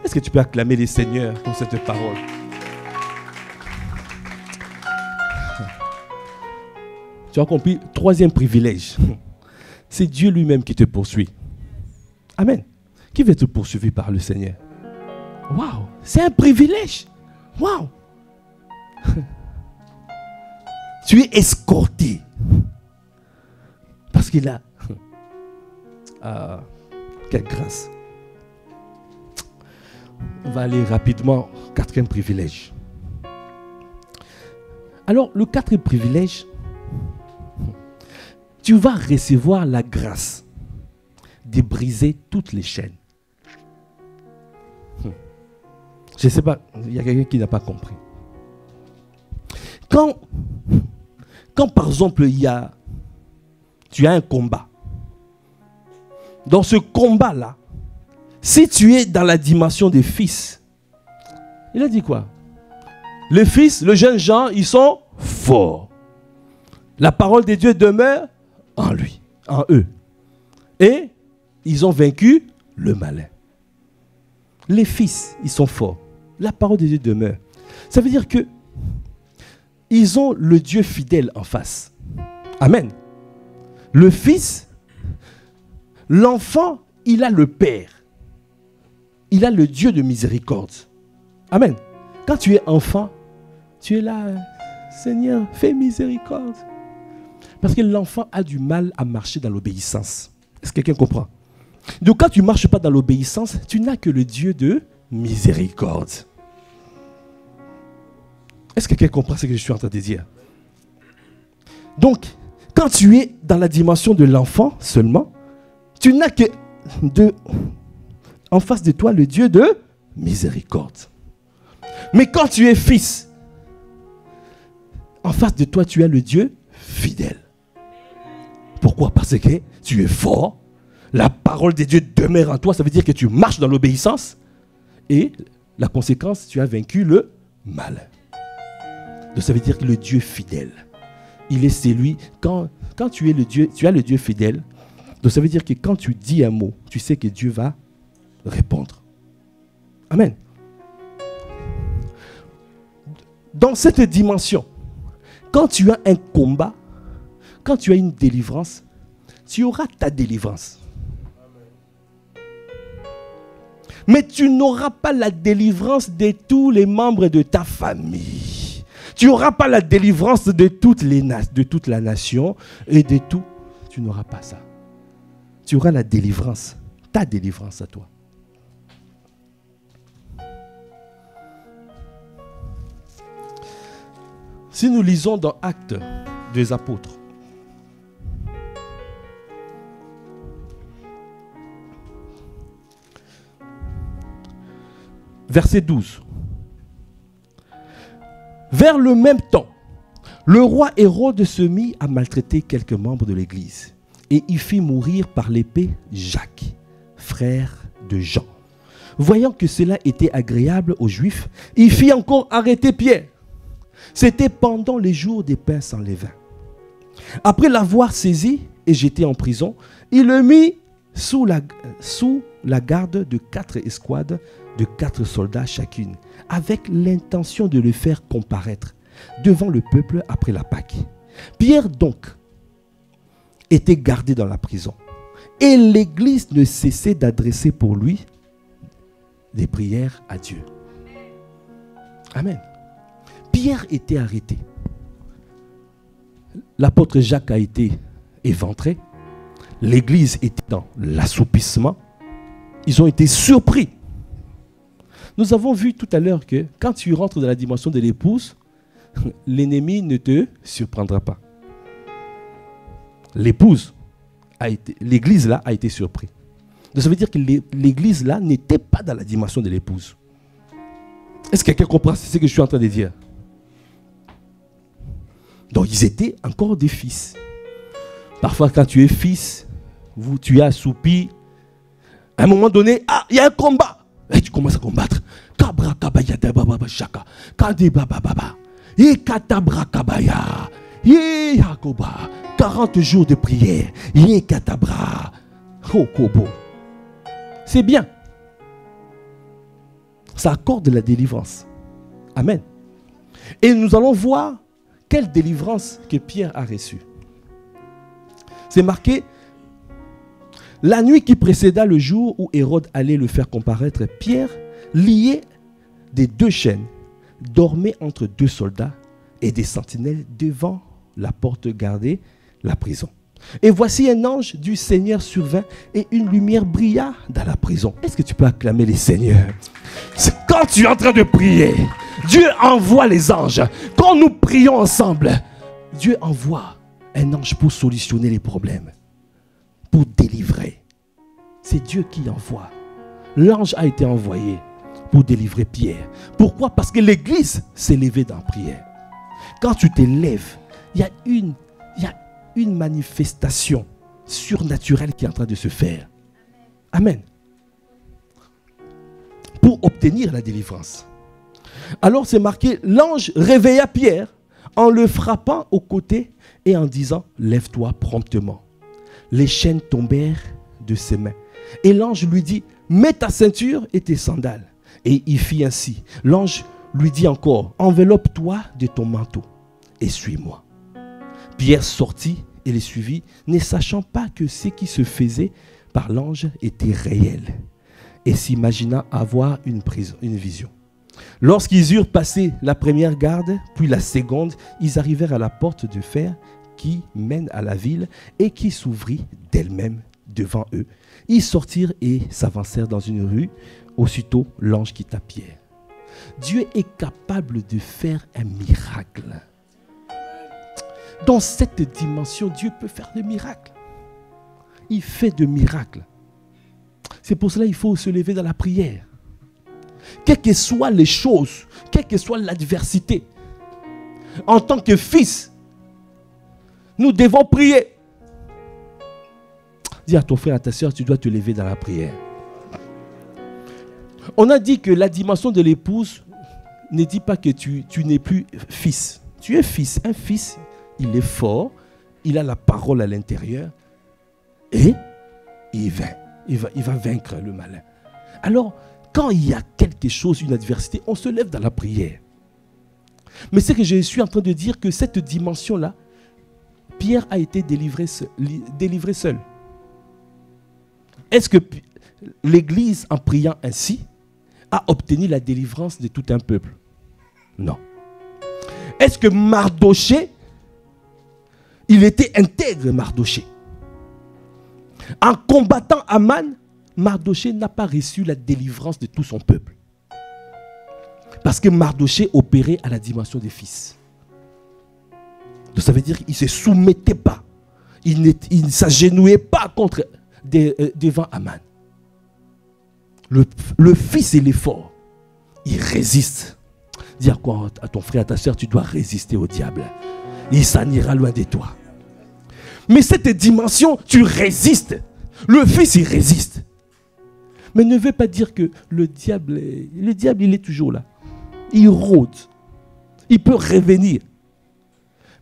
Est-ce que tu peux acclamer les seigneurs pour cette parole? Tu as compris? Troisième privilège. C'est Dieu lui-même qui te poursuit. Amen. Qui veut te poursuivre par le Seigneur? Waouh! C'est un privilège. Waouh! Tu es escorté. Parce qu'il a... quelle grâce. On va aller rapidement au quatrième privilège. Alors, le quatrième privilège, tu vas recevoir la grâce de briser toutes les chaînes. Je ne sais pas, il y a quelqu'un qui n'a pas compris. Quand par exemple, tu as un combat, dans ce combat-là, si tu es dans la dimension des fils, il a dit quoi? Les fils, le jeune Jean, ils sont forts. La parole de Dieu demeure en lui, en eux. Et ils ont vaincu le malin. Les fils, ils sont forts. La parole de Dieu demeure. Ça veut dire que ils ont le Dieu fidèle en face. Amen. Le fils, l'enfant, il a le Père. Il a le Dieu de miséricorde. Amen. Quand tu es enfant, tu es là, Seigneur, fais miséricorde. Parce que l'enfant a du mal à marcher dans l'obéissance. Est-ce que quelqu'un comprend? Donc quand tu ne marches pas dans l'obéissance, tu n'as que le Dieu de miséricorde. Est-ce que quelqu'un comprend ce que je suis en train de dire? Donc, quand tu es dans la dimension de l'enfant seulement, tu n'as que en face de toi le Dieu de miséricorde. Mais quand tu es fils, en face de toi tu as le Dieu fidèle. Pourquoi? Parce que tu es fort. La parole de Dieu demeure en toi. Ça veut dire que tu marches dans l'obéissance. Et la conséquence, tu as vaincu le mal. Donc ça veut dire que le Dieu fidèle, il est celui, quand tu es le Dieu, tu as le Dieu fidèle. Donc ça veut dire que quand tu dis un mot, tu sais que Dieu va répondre. Amen. Dans cette dimension, quand tu as un combat, quand tu as une délivrance, tu auras ta délivrance. Mais tu n'auras pas la délivrance de tous les membres de ta famille. Tu n'auras pas la délivrance de toute la nation et de tout. Tu n'auras pas ça. Tu auras la délivrance, ta délivrance à toi. Si nous lisons dans Actes des Apôtres, verset 12. Vers le même temps, Le roi Hérode se mit à maltraiter quelques membres de l'église et il fit mourir par l'épée Jacques, frère de Jean. Voyant que cela était agréable aux Juifs, il fit encore arrêter Pierre. C'était pendant les jours des pains sans levain. Après l'avoir saisi et jeté en prison, il le mit sous la garde de 4 escouades de 4 soldats chacune, avec l'intention de le faire comparaître devant le peuple après la Pâque. Pierre donc était gardé dans la prison et l'église ne cessait d'adresser pour lui des prières à Dieu. Amen. Pierre était arrêté. L'apôtre Jacques a été éventré. L'église était dans l'assoupissement. Ils ont été surpris. Nous avons vu tout à l'heure que quand tu rentres dans la dimension de l'épouse, l'ennemi ne te surprendra pas. L'épouse l'église là a été surprise. Donc ça veut dire que l'église là n'était pas dans la dimension de l'épouse. Est-ce que quelqu'un comprend ce que je suis en train de dire? Donc ils étaient encore des fils. Parfois quand tu es fils, tu es assoupi. À un moment donné, il y a un combat. Et tu commences à combattre. 40 jours de prière. C'est bien. Ça accorde la délivrance. Amen. Et nous allons voir quelle délivrance que Pierre a reçue. C'est marqué: la nuit qui précéda le jour où Hérode allait le faire comparaître, Pierre, lié des 2 chaînes, dormait entre 2 soldats et des sentinelles devant la porte gardée la prison. Et voici un ange du Seigneur survint et une lumière brilla dans la prison. Est-ce que tu peux acclamer les seigneurs? C'est quand tu es en train de prier, Dieu envoie les anges. Quand nous prions ensemble, Dieu envoie un ange pour solutionner les problèmes, pour délivrer. C'est Dieu qui envoie. L'ange a été envoyé pour délivrer Pierre. Pourquoi? Parce que l'église s'est levée dans la prière. Quand tu te lèves, il y a une manifestation surnaturelle qui est en train de se faire. Amen. Pour obtenir la délivrance. Alors c'est marqué: l'ange réveilla Pierre en le frappant au côté et en disant: lève-toi promptement. Les chaînes tombèrent de ses mains. Et l'ange lui dit: mets ta ceinture et tes sandales. Et il fit ainsi. L'ange lui dit encore: enveloppe-toi de ton manteau et suis-moi. Pierre sortit et les suivit, ne sachant pas que ce qui se faisait par l'ange était réel, et s'imagina avoir une vision. Lorsqu'ils eurent passé la première garde, puis la seconde, ils arrivèrent à la porte de fer qui mène à la ville et qui s'ouvrit d'elle-même devant eux. Ils sortirent et s'avancèrent dans une rue. Aussitôt, l'ange quitta Pierre. Dieu est capable de faire un miracle. Dans cette dimension, Dieu peut faire des miracles. Il fait des miracles. C'est pour cela qu'il faut se lever dans la prière. Quelles que soient les choses, quelle que soit l'adversité, en tant que fils, nous devons prier. Dis à ton frère, à ta soeur, tu dois te lever dans la prière. On a dit que la dimension de l'épouse ne dit pas que tu n'es plus fils. Tu es fils. Un fils, il est fort, il a la parole à l'intérieur et il va vaincre le malin. Alors, quand il y a quelque chose, une adversité, on se lève dans la prière. Mais c'est que je suis en train de dire que cette dimension-là, Pierre a été délivré seul. Est-ce que l'Église, en priant ainsi, a obtenu la délivrance de tout un peuple? Non. Est-ce que Mardoché, il était intègre, Mardoché? En combattant Aman, Mardoché n'a pas reçu la délivrance de tout son peuple. Parce que Mardoché opérait à la dimension des fils. Donc ça veut dire qu'il ne se soumettait pas. Il ne s'agenouillait pas devant Aman. Le fils, il est fort. Il résiste. Dis à ton frère, à ta soeur, tu dois résister au diable. il s'en ira loin de toi. Mais cette dimension, tu résistes. Le Fils, il résiste. Mais ne veut pas dire que le diable, il est toujours là. Il rôde. Il peut revenir.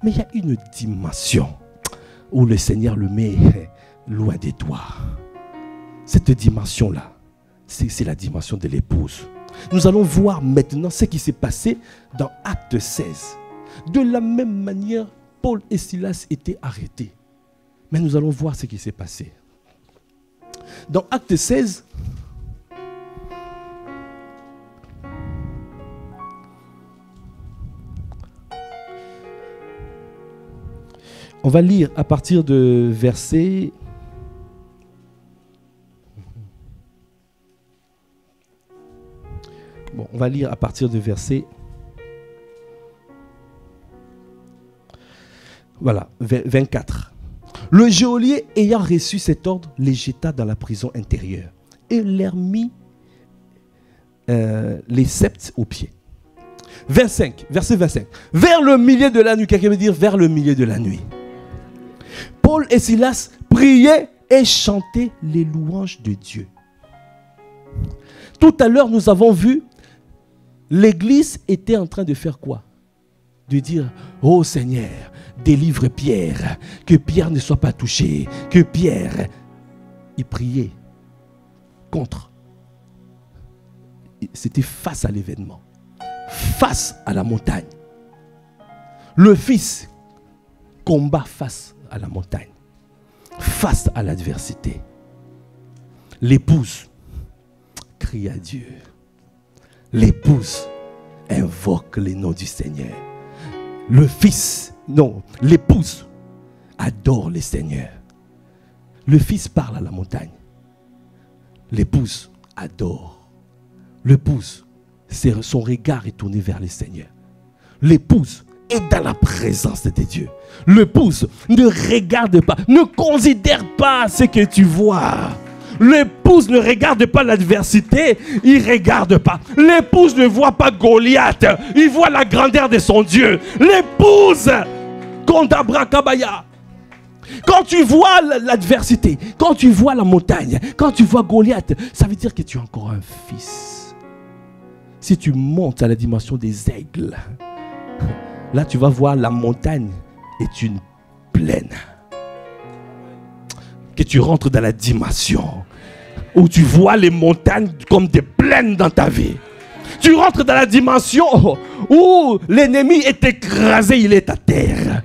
Mais il y a une dimension où le Seigneur le met loin de toi. Cette dimension-là, c'est la dimension de l'épouse. Nous allons voir maintenant ce qui s'est passé dans Acte 16. De la même manière, Paul et Silas étaient arrêtés. Mais nous allons voir ce qui s'est passé. Dans Acte 16, on va lire à partir de verset... Bon, on va lire à partir de verset... Voilà, 24. Le geôlier, ayant reçu cet ordre, les jeta dans la prison intérieure et leur mit les sceptres aux pieds. 25, verset 25. Vers le milieu de la nuit, quelqu'un veut dire vers le milieu de la nuit. Paul et Silas priaient et chantaient les louanges de Dieu. Tout à l'heure, nous avons vu, l'église était en train de faire quoi? De dire, ô Seigneur, délivre Pierre, que Pierre ne soit pas touché, que Pierre, il priait contre. C'était face à l'événement, face à la montagne. Le Fils combat face à la montagne, face à l'adversité. L'épouse crie à Dieu. L'épouse invoque les noms du Seigneur. Le Fils, non, l'épouse adore le Seigneur. Le Fils parle à la montagne. L'épouse adore. L'épouse, son regard est tourné vers le Seigneur. L'épouse est dans la présence de Dieu. L'épouse ne regarde pas, ne considère pas ce que tu vois. L'épouse ne regarde pas l'adversité, il ne regarde pas. L'épouse ne voit pas Goliath, il voit la grandeur de son Dieu. L'épouse, Kondabrakabaya. Quand tu vois l'adversité, quand tu vois la montagne, quand tu vois Goliath, ça veut dire que tu es encore un fils. Si tu montes à la dimension des aigles, là tu vas voir la montagne est une plaine. Que tu rentres dans la dimension où tu vois les montagnes comme des plaines dans ta vie. Tu rentres dans la dimension où l'ennemi est écrasé, il est à terre.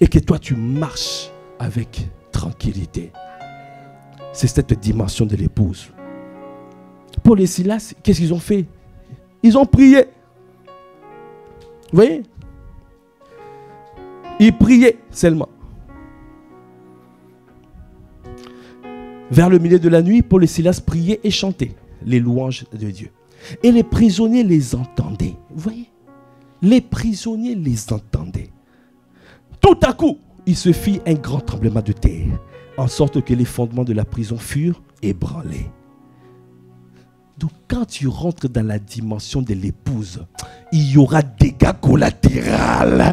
Et que toi tu marches avec tranquillité. C'est cette dimension de l'épouse. Paul et Silas, qu'est-ce qu'ils ont fait? Ils ont prié. Vous voyez? Ils priaient seulement. Vers le milieu de la nuit, Paul et Silas priaient et chantaient les louanges de Dieu. Et les prisonniers les entendaient. Vous voyez? Les prisonniers les entendaient. Tout à coup, il se fit un grand tremblement de terre, en sorte que les fondements de la prison furent ébranlés. Donc quand tu rentres dans la dimension de l'épouse, il y aura des dégâts collatéraux.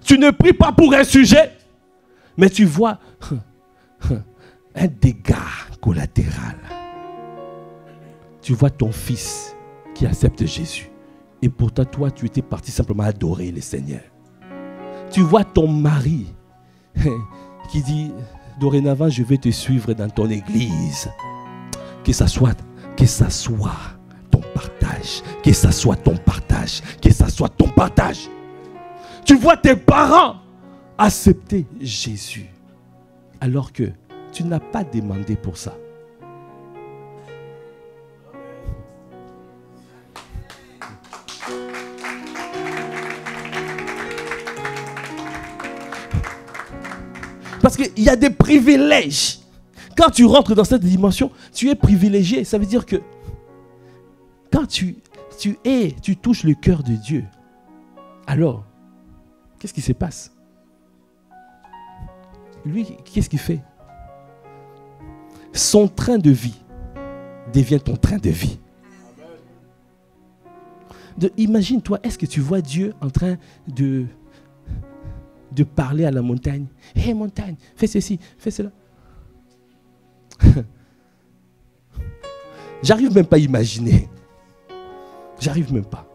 Tu ne pries pas pour un sujet, mais tu vois un dégât collatéral. Tu vois ton fils qui accepte Jésus. Et pourtant, toi, tu étais parti simplement adorer le Seigneur. Tu vois ton mari qui dit, dorénavant, je vais te suivre dans ton église. Que ça soit ton partage. Que ça soit ton partage. Que ça soit ton partage. Tu vois tes parents accepter Jésus. Alors que tu n'as pas demandé pour ça. Parce qu'il y a des privilèges. Quand tu rentres dans cette dimension, tu es privilégié. Ça veut dire que quand tu touches le cœur de Dieu, alors, qu'est-ce qui se passe? Lui, qu'est-ce qu'il fait? Son train de vie devient ton train de vie. Imagine-toi, est-ce que tu vois Dieu en train de parler à la montagne? Hé montagne, fais ceci, fais cela. J'arrive même pas à imaginer. J'arrive même pas.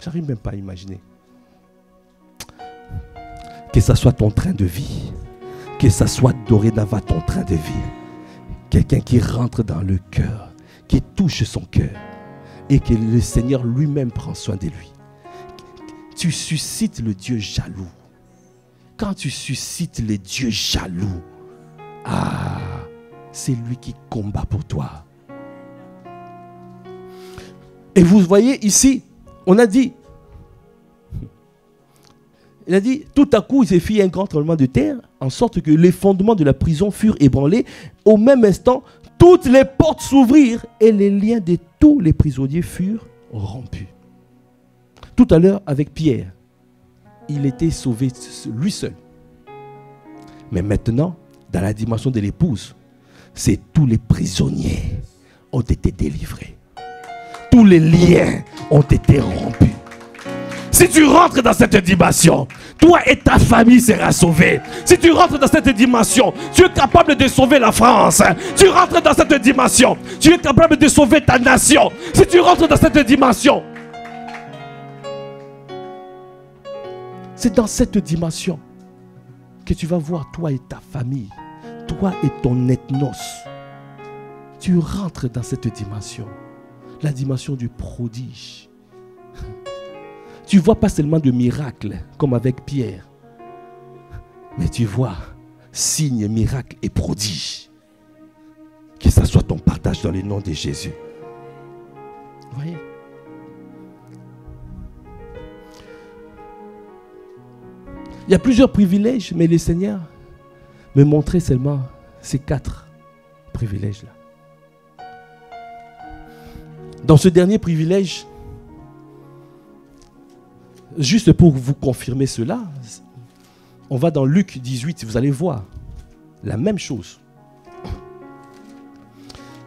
J'arrive même pas à imaginer. Que ça soit ton train de vie. Que ça soit dorénavant ton train de vie. Quelqu'un qui rentre dans le cœur, qui touche son cœur. Et que le Seigneur lui-même prend soin de lui. Tu suscites le Dieu jaloux. Quand tu suscites le Dieu jaloux, c'est lui qui combat pour toi. Et vous voyez ici, on a dit, il a dit, tout à coup, il s'est fait un grand tremblement de terre, en sorte que les fondements de la prison furent ébranlés. Au même instant, toutes les portes s'ouvrirent et les liens de tous les prisonniers furent rompus. Tout à l'heure, avec Pierre, il était sauvé lui seul. Mais maintenant, dans la dimension de l'épouse, c'est tous les prisonniers ont été délivrés. Tous les liens ont été rompus. Si tu rentres dans cette dimension, toi et ta famille sera sauvée. Si tu rentres dans cette dimension, tu es capable de sauver la France. Tu rentres dans cette dimension, tu es capable de sauver ta nation. Si tu rentres dans cette dimension, c'est dans cette dimension que tu vas voir toi et ta famille, toi et ton ethnos. Tu rentres dans cette dimension, la dimension du prodige. Tu vois pas seulement de miracles comme avec Pierre, mais tu vois signes, miracles et prodiges. Que ça soit ton partage dans le nom de Jésus. Vous voyez? Il y a plusieurs privilèges, mais le Seigneur me montrait seulement ces 4 privilèges-là. Dans ce dernier privilège, juste pour vous confirmer cela, on va dans Luc 18, vous allez voir la même chose.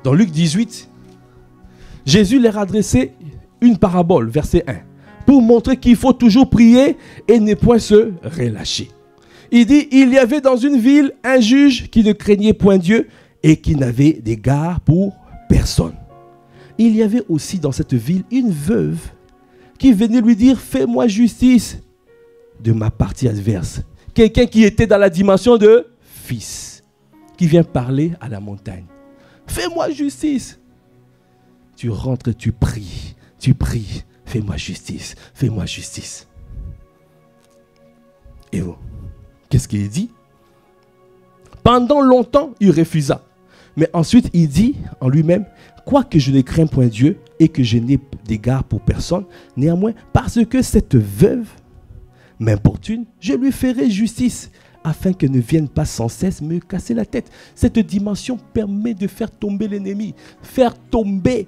Dans Luc 18, Jésus leur adressait une parabole, verset 1, pour montrer qu'il faut toujours prier et ne point se relâcher. Il dit, il y avait dans une ville un juge qui ne craignait point Dieu et qui n'avait d'égard pour personne. Il y avait aussi dans cette ville une veuve qui venait lui dire, fais-moi justice de ma partie adverse. Quelqu'un qui était dans la dimension de fils, qui vient parler à la montagne. Fais-moi justice. Tu rentres, tu pries, fais-moi justice, fais-moi justice. Et vous, qu'est-ce qu'il dit? Pendant longtemps, il refusa. Mais ensuite, il dit en lui-même, quoique je ne crains point Dieu et que je n'ai d'égard pour personne, néanmoins, parce que cette veuve m'importune, je lui ferai justice, afin qu'elle ne vienne pas sans cesse me casser la tête. Cette dimension permet de faire tomber l'ennemi, faire tomber.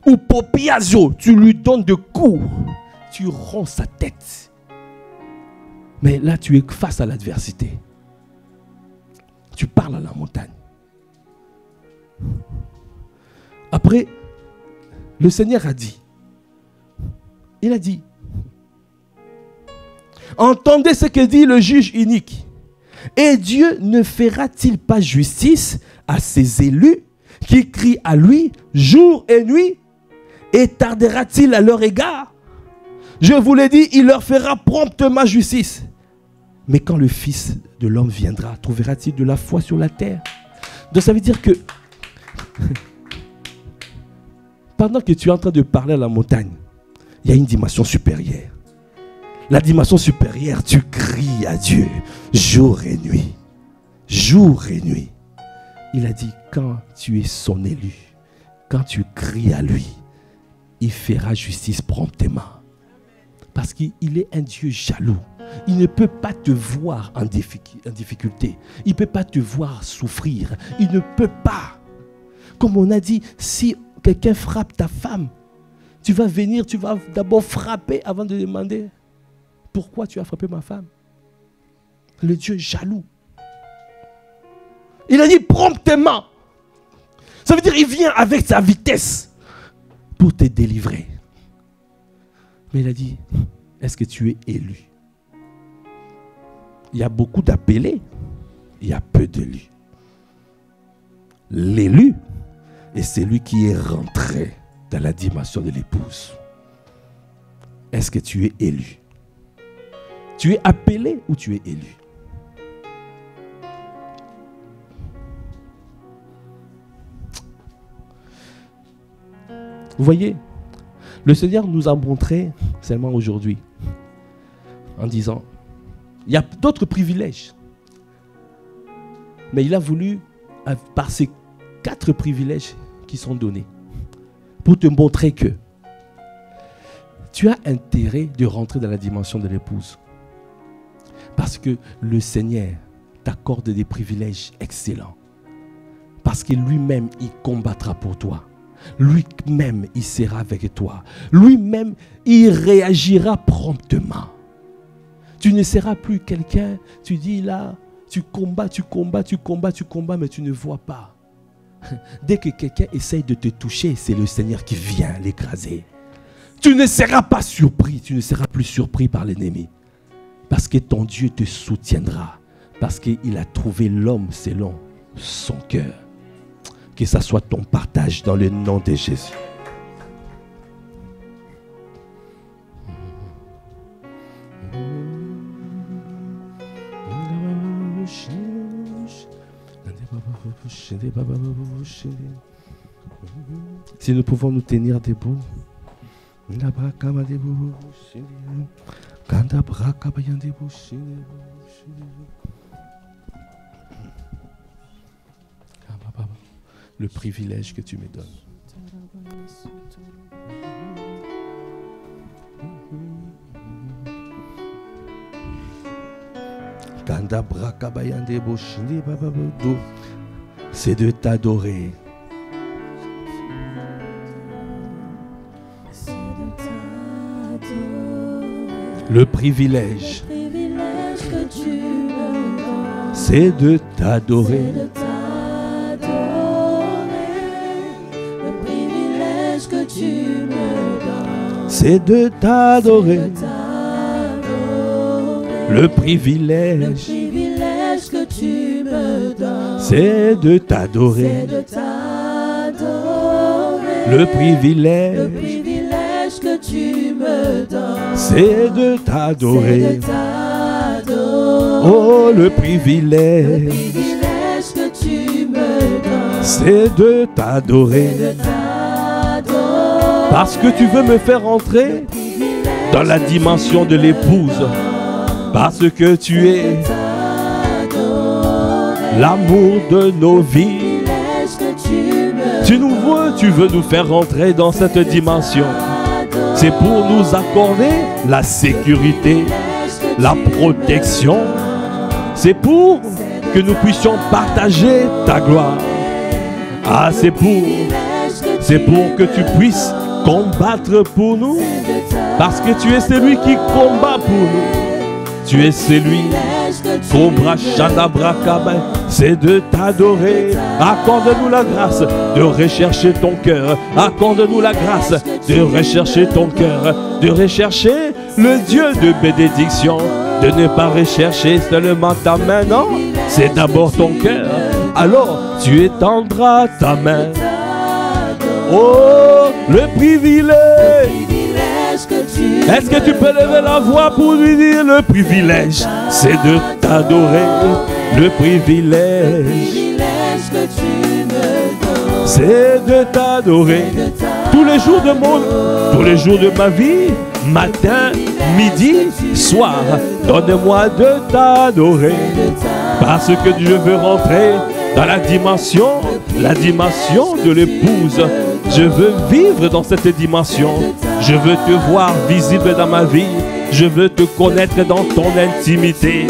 Ou popiazo, tu lui donnes de coups, tu romps sa tête. Mais là, tu es face à l'adversité. Tu parles à la montagne. Après, le Seigneur a dit, il a dit, entendez ce que dit le juge inique. Et Dieu ne fera-t-il pas justice à ses élus qui crient à lui jour et nuit? Et tardera-t-il à leur égard? Je vous l'ai dit, il leur fera promptement justice. Mais quand le Fils de l'homme viendra, trouvera-t-il de la foi sur la terre? Donc ça veut dire que pendant que tu es en train de parler à la montagne, il y a une dimension supérieure. La dimension supérieure, tu cries à Dieu jour et nuit. Jour et nuit. Il a dit, quand tu es son élu, quand tu cries à lui, il fera justice promptement. Parce qu'il est un Dieu jaloux. Il ne peut pas te voir en difficulté. Il ne peut pas te voir souffrir. Il ne peut pas. Comme on a dit, si quelqu'un frappe ta femme, tu vas venir, tu vas d'abord frapper avant de demander pourquoi tu as frappé ma femme. Le Dieu jaloux. Il a dit promptement. Ça veut dire qu'il vient avec sa vitesse pour te délivrer. Mais il a dit, est-ce que tu es élu? Il y a beaucoup d'appelés, il y a peu d'élus. L'élu est celui qui est rentré dans la dimension de l'épouse. Est-ce que tu es élu? Tu es appelé ou tu es élu? Vous voyez, le Seigneur nous a montré seulement aujourd'hui en disant, il y a d'autres privilèges. Mais il a voulu, par ces 4 privilèges qui sont donnés, pour te montrer que tu as intérêt de rentrer dans la dimension de l'épouse. Parce que le Seigneur t'accorde des privilèges excellents. Parce que lui-même, il combattra pour toi. Lui-même, il sera avec toi. Lui-même, il réagira promptement. Tu ne seras plus quelqu'un, tu dis là, tu combats, mais tu ne vois pas. Dès que quelqu'un essaye de te toucher, c'est le Seigneur qui vient l'écraser. Tu ne seras pas surpris, tu ne seras plus surpris par l'ennemi. Parce que ton Dieu te soutiendra. Parce qu'il a trouvé l'homme selon son cœur. Que ça soit ton partage dans le nom de Jésus. Si nous pouvons nous tenir debout. Le privilège que tu me donnes. C'est de t'adorer. Le privilège que tu me donnes, c'est de t'adorer. Le privilège que tu me donnes, c'est de t'adorer. Le privilège que tu me donnes, c'est de t'adorer. Le privilège que tu me donnes, c'est de t'adorer. Oh, le privilège que tu me donnes, c'est de t'adorer. Parce que tu veux me faire entrer dans la dimension de l'épouse. Parce que tu es l'amour de nos vies. Tu veux nous faire rentrer dans cette dimension. C'est pour nous accorder la sécurité, la protection. C'est pour que nous puissions partager ta gloire. Ah, c'est pour que tu puisses combattre pour nous. Parce que tu es celui qui combat pour nous. Tu es celui, c'est de t'adorer. Accorde-nous la grâce de rechercher ton cœur. Accorde-nous la grâce de rechercher ton cœur. De rechercher le Dieu de bénédiction. De ne pas rechercher seulement ta main, non. C'est d'abord ton cœur. Alors tu étendras ta main. Oh, le privilège. Est-ce que tu peux lever la voix pour lui dire le privilège? C'est de t'adorer. Le privilège que tu me donnes, c'est de t'adorer. Tous les jours de ma vie, matin, midi, soir, donne-moi de t'adorer. Parce que je veux rentrer dans la dimension de l'épouse. Je veux vivre dans cette dimension. Je veux te voir visible dans ma vie. Je veux te connaître dans ton intimité.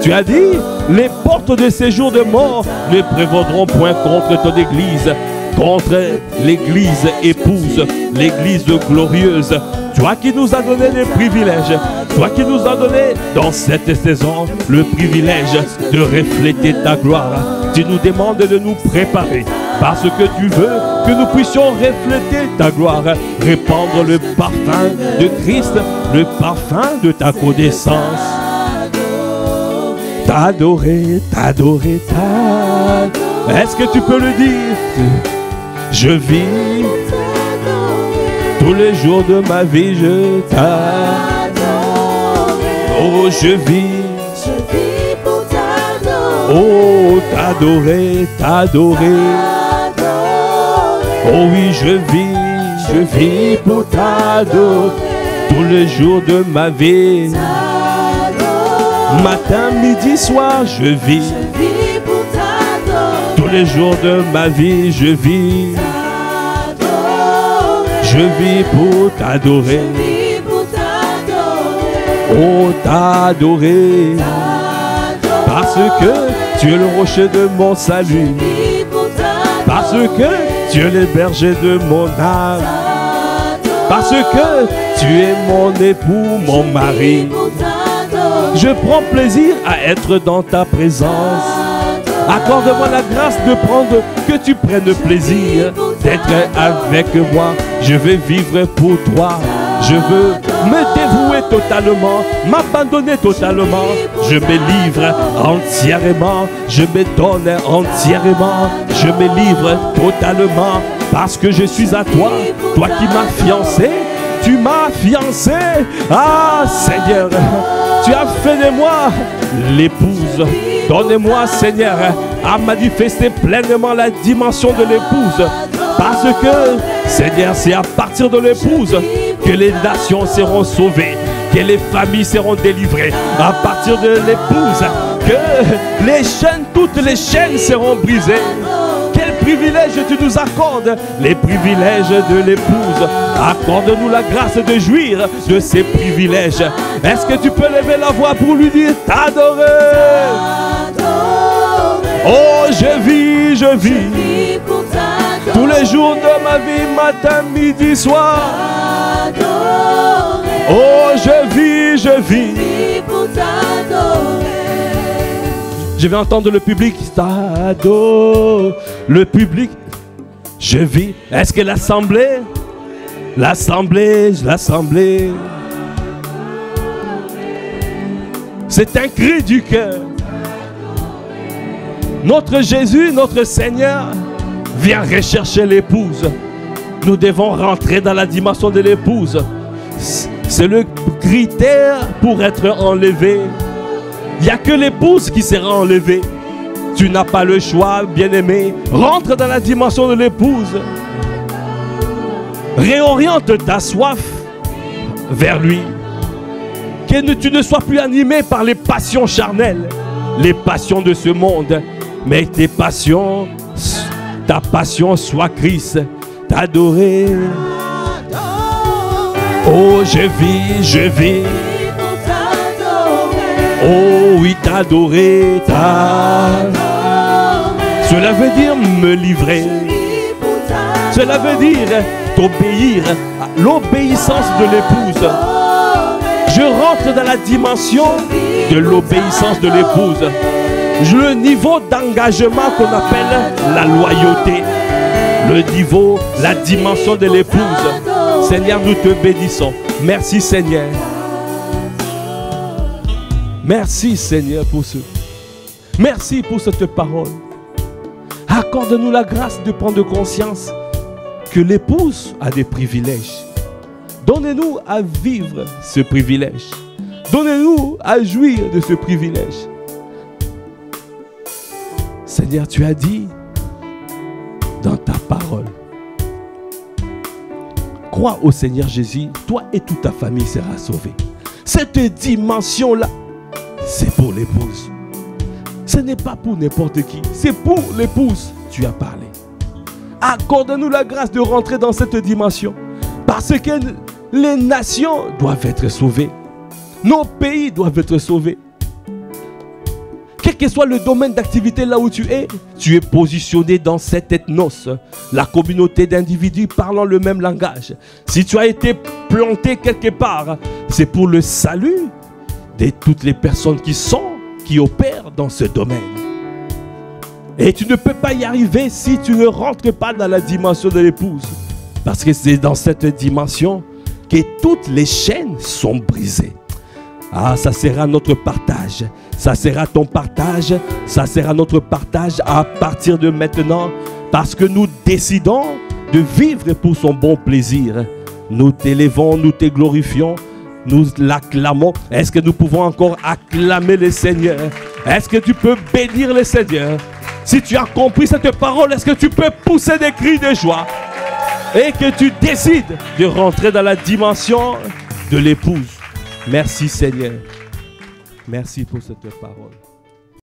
Tu as dit, les portes de séjour de mort ne prévaudront point contre ton église. Contre l'église épouse, l'église glorieuse. Tu Toi qui nous as donné des privilèges. Toi qui nous as donné dans cette saison le privilège de refléter ta gloire. Tu nous demandes de nous préparer parce que tu veux que nous puissions refléter ta gloire, répandre le parfum de Christ, le parfum de ta connaissance. T'adorer, t'adorer, t'adorer. Est-ce que tu peux le dire? Je vis tous les jours de ma vie, je t'adore. Oh, je vis pour t'adorer. Oh, t'adorer, t'adorer. Oh oui, je vis pour t'adorer. Tous les jours de ma vie. Matin, midi, soir, je vis pour t'adorer. Tous les jours de ma vie, je vis. Je vis pour t'adorer. Oh, t'adorer. Parce que tu es le rocher de mon salut. Parce que tu es le berger de mon âme. Parce que tu es mon époux, mon mari. Je prends plaisir à être dans ta présence. Accorde-moi la grâce de prendre, que tu prennes plaisir d'être avec moi. Je vais vivre pour toi. Je veux me dévouer totalement, m'abandonner totalement. Je me livre entièrement. Je me donne entièrement. Je me livre totalement parce que je suis à toi. Toi qui m'as fiancé, tu m'as fiancé. Ah Seigneur, tu as fait de moi l'épouse. Donne-moi, Seigneur, à manifester pleinement la dimension de l'épouse. Parce que, Seigneur, c'est à partir de l'épouse que les nations seront sauvées, que les familles seront délivrées. À partir de l'épouse, que les chaînes, toutes les chaînes seront brisées. Quel privilège tu nous accordes, les privilèges de l'épouse. Accorde-nous la grâce de jouir de ces privilèges. Est-ce que tu peux lever la voix pour lui dire t'adorer? Oh, je vis tous les jours de ma vie, matin, midi, soir. Oh, je vis pour t'adorer. Je vais entendre le public t'adore. Le public, je vis. Est-ce que l'assemblée? L'assemblée. C'est un cri du cœur. Notre Jésus, notre Seigneur, vient rechercher l'épouse. Nous devons rentrer dans la dimension de l'épouse. C'est le critère pour être enlevé. Il n'y a que l'épouse qui sera enlevée. Tu n'as pas le choix, bien-aimé. Rentre dans la dimension de l'épouse. Réoriente ta soif vers lui. Que tu ne sois plus animé par les passions charnelles, les passions de ce monde. Mais tes passions, ta passion soit Christ, t'adorer. Oh, je vis. Oh oui, t'adorer, Cela veut dire me livrer. Cela veut dire t'obéir à l'obéissance de l'épouse. Je rentre dans la dimension de l'obéissance de l'épouse. Le niveau d'engagement qu'on appelle la loyauté. Le niveau, la dimension de l'épouse. Seigneur, nous te bénissons. Merci Seigneur. Merci Seigneur pour ce. Merci pour cette parole. Accorde-nous la grâce de prendre conscience que l'épouse a des privilèges. Donnez-nous à vivre ce privilège. Donnez-nous à jouir de ce privilège. Seigneur, tu as dit dans ta parole, crois au Seigneur Jésus, toi et toute ta famille sera sauvée. Cette dimension-là, c'est pour l'épouse. Ce n'est pas pour n'importe qui, c'est pour l'épouse. Tu as parlé. Accorde-nous la grâce de rentrer dans cette dimension. Parce que les nations doivent être sauvées. Nos pays doivent être sauvés. Quel que soit le domaine d'activité là où tu es positionné dans cet ethnos, la communauté d'individus parlant le même langage. Si tu as été planté quelque part, c'est pour le salut de toutes les personnes qui opèrent dans ce domaine. Et tu ne peux pas y arriver si tu ne rentres pas dans la dimension de l'épouse. Parce que c'est dans cette dimension que toutes les chaînes sont brisées. Ah, ça sera notre partage. Ça sera ton partage. Ça sera notre partage à partir de maintenant. Parce que nous décidons de vivre pour son bon plaisir. Nous t'élevons, nous te glorifions. Nous l'acclamons. Est-ce que nous pouvons encore acclamer le Seigneur? Est-ce que tu peux bénir le Seigneur? Si tu as compris cette parole, est-ce que tu peux pousser des cris de joie? Et que tu décides de rentrer dans la dimension de l'épouse. Merci Seigneur. Merci pour cette parole.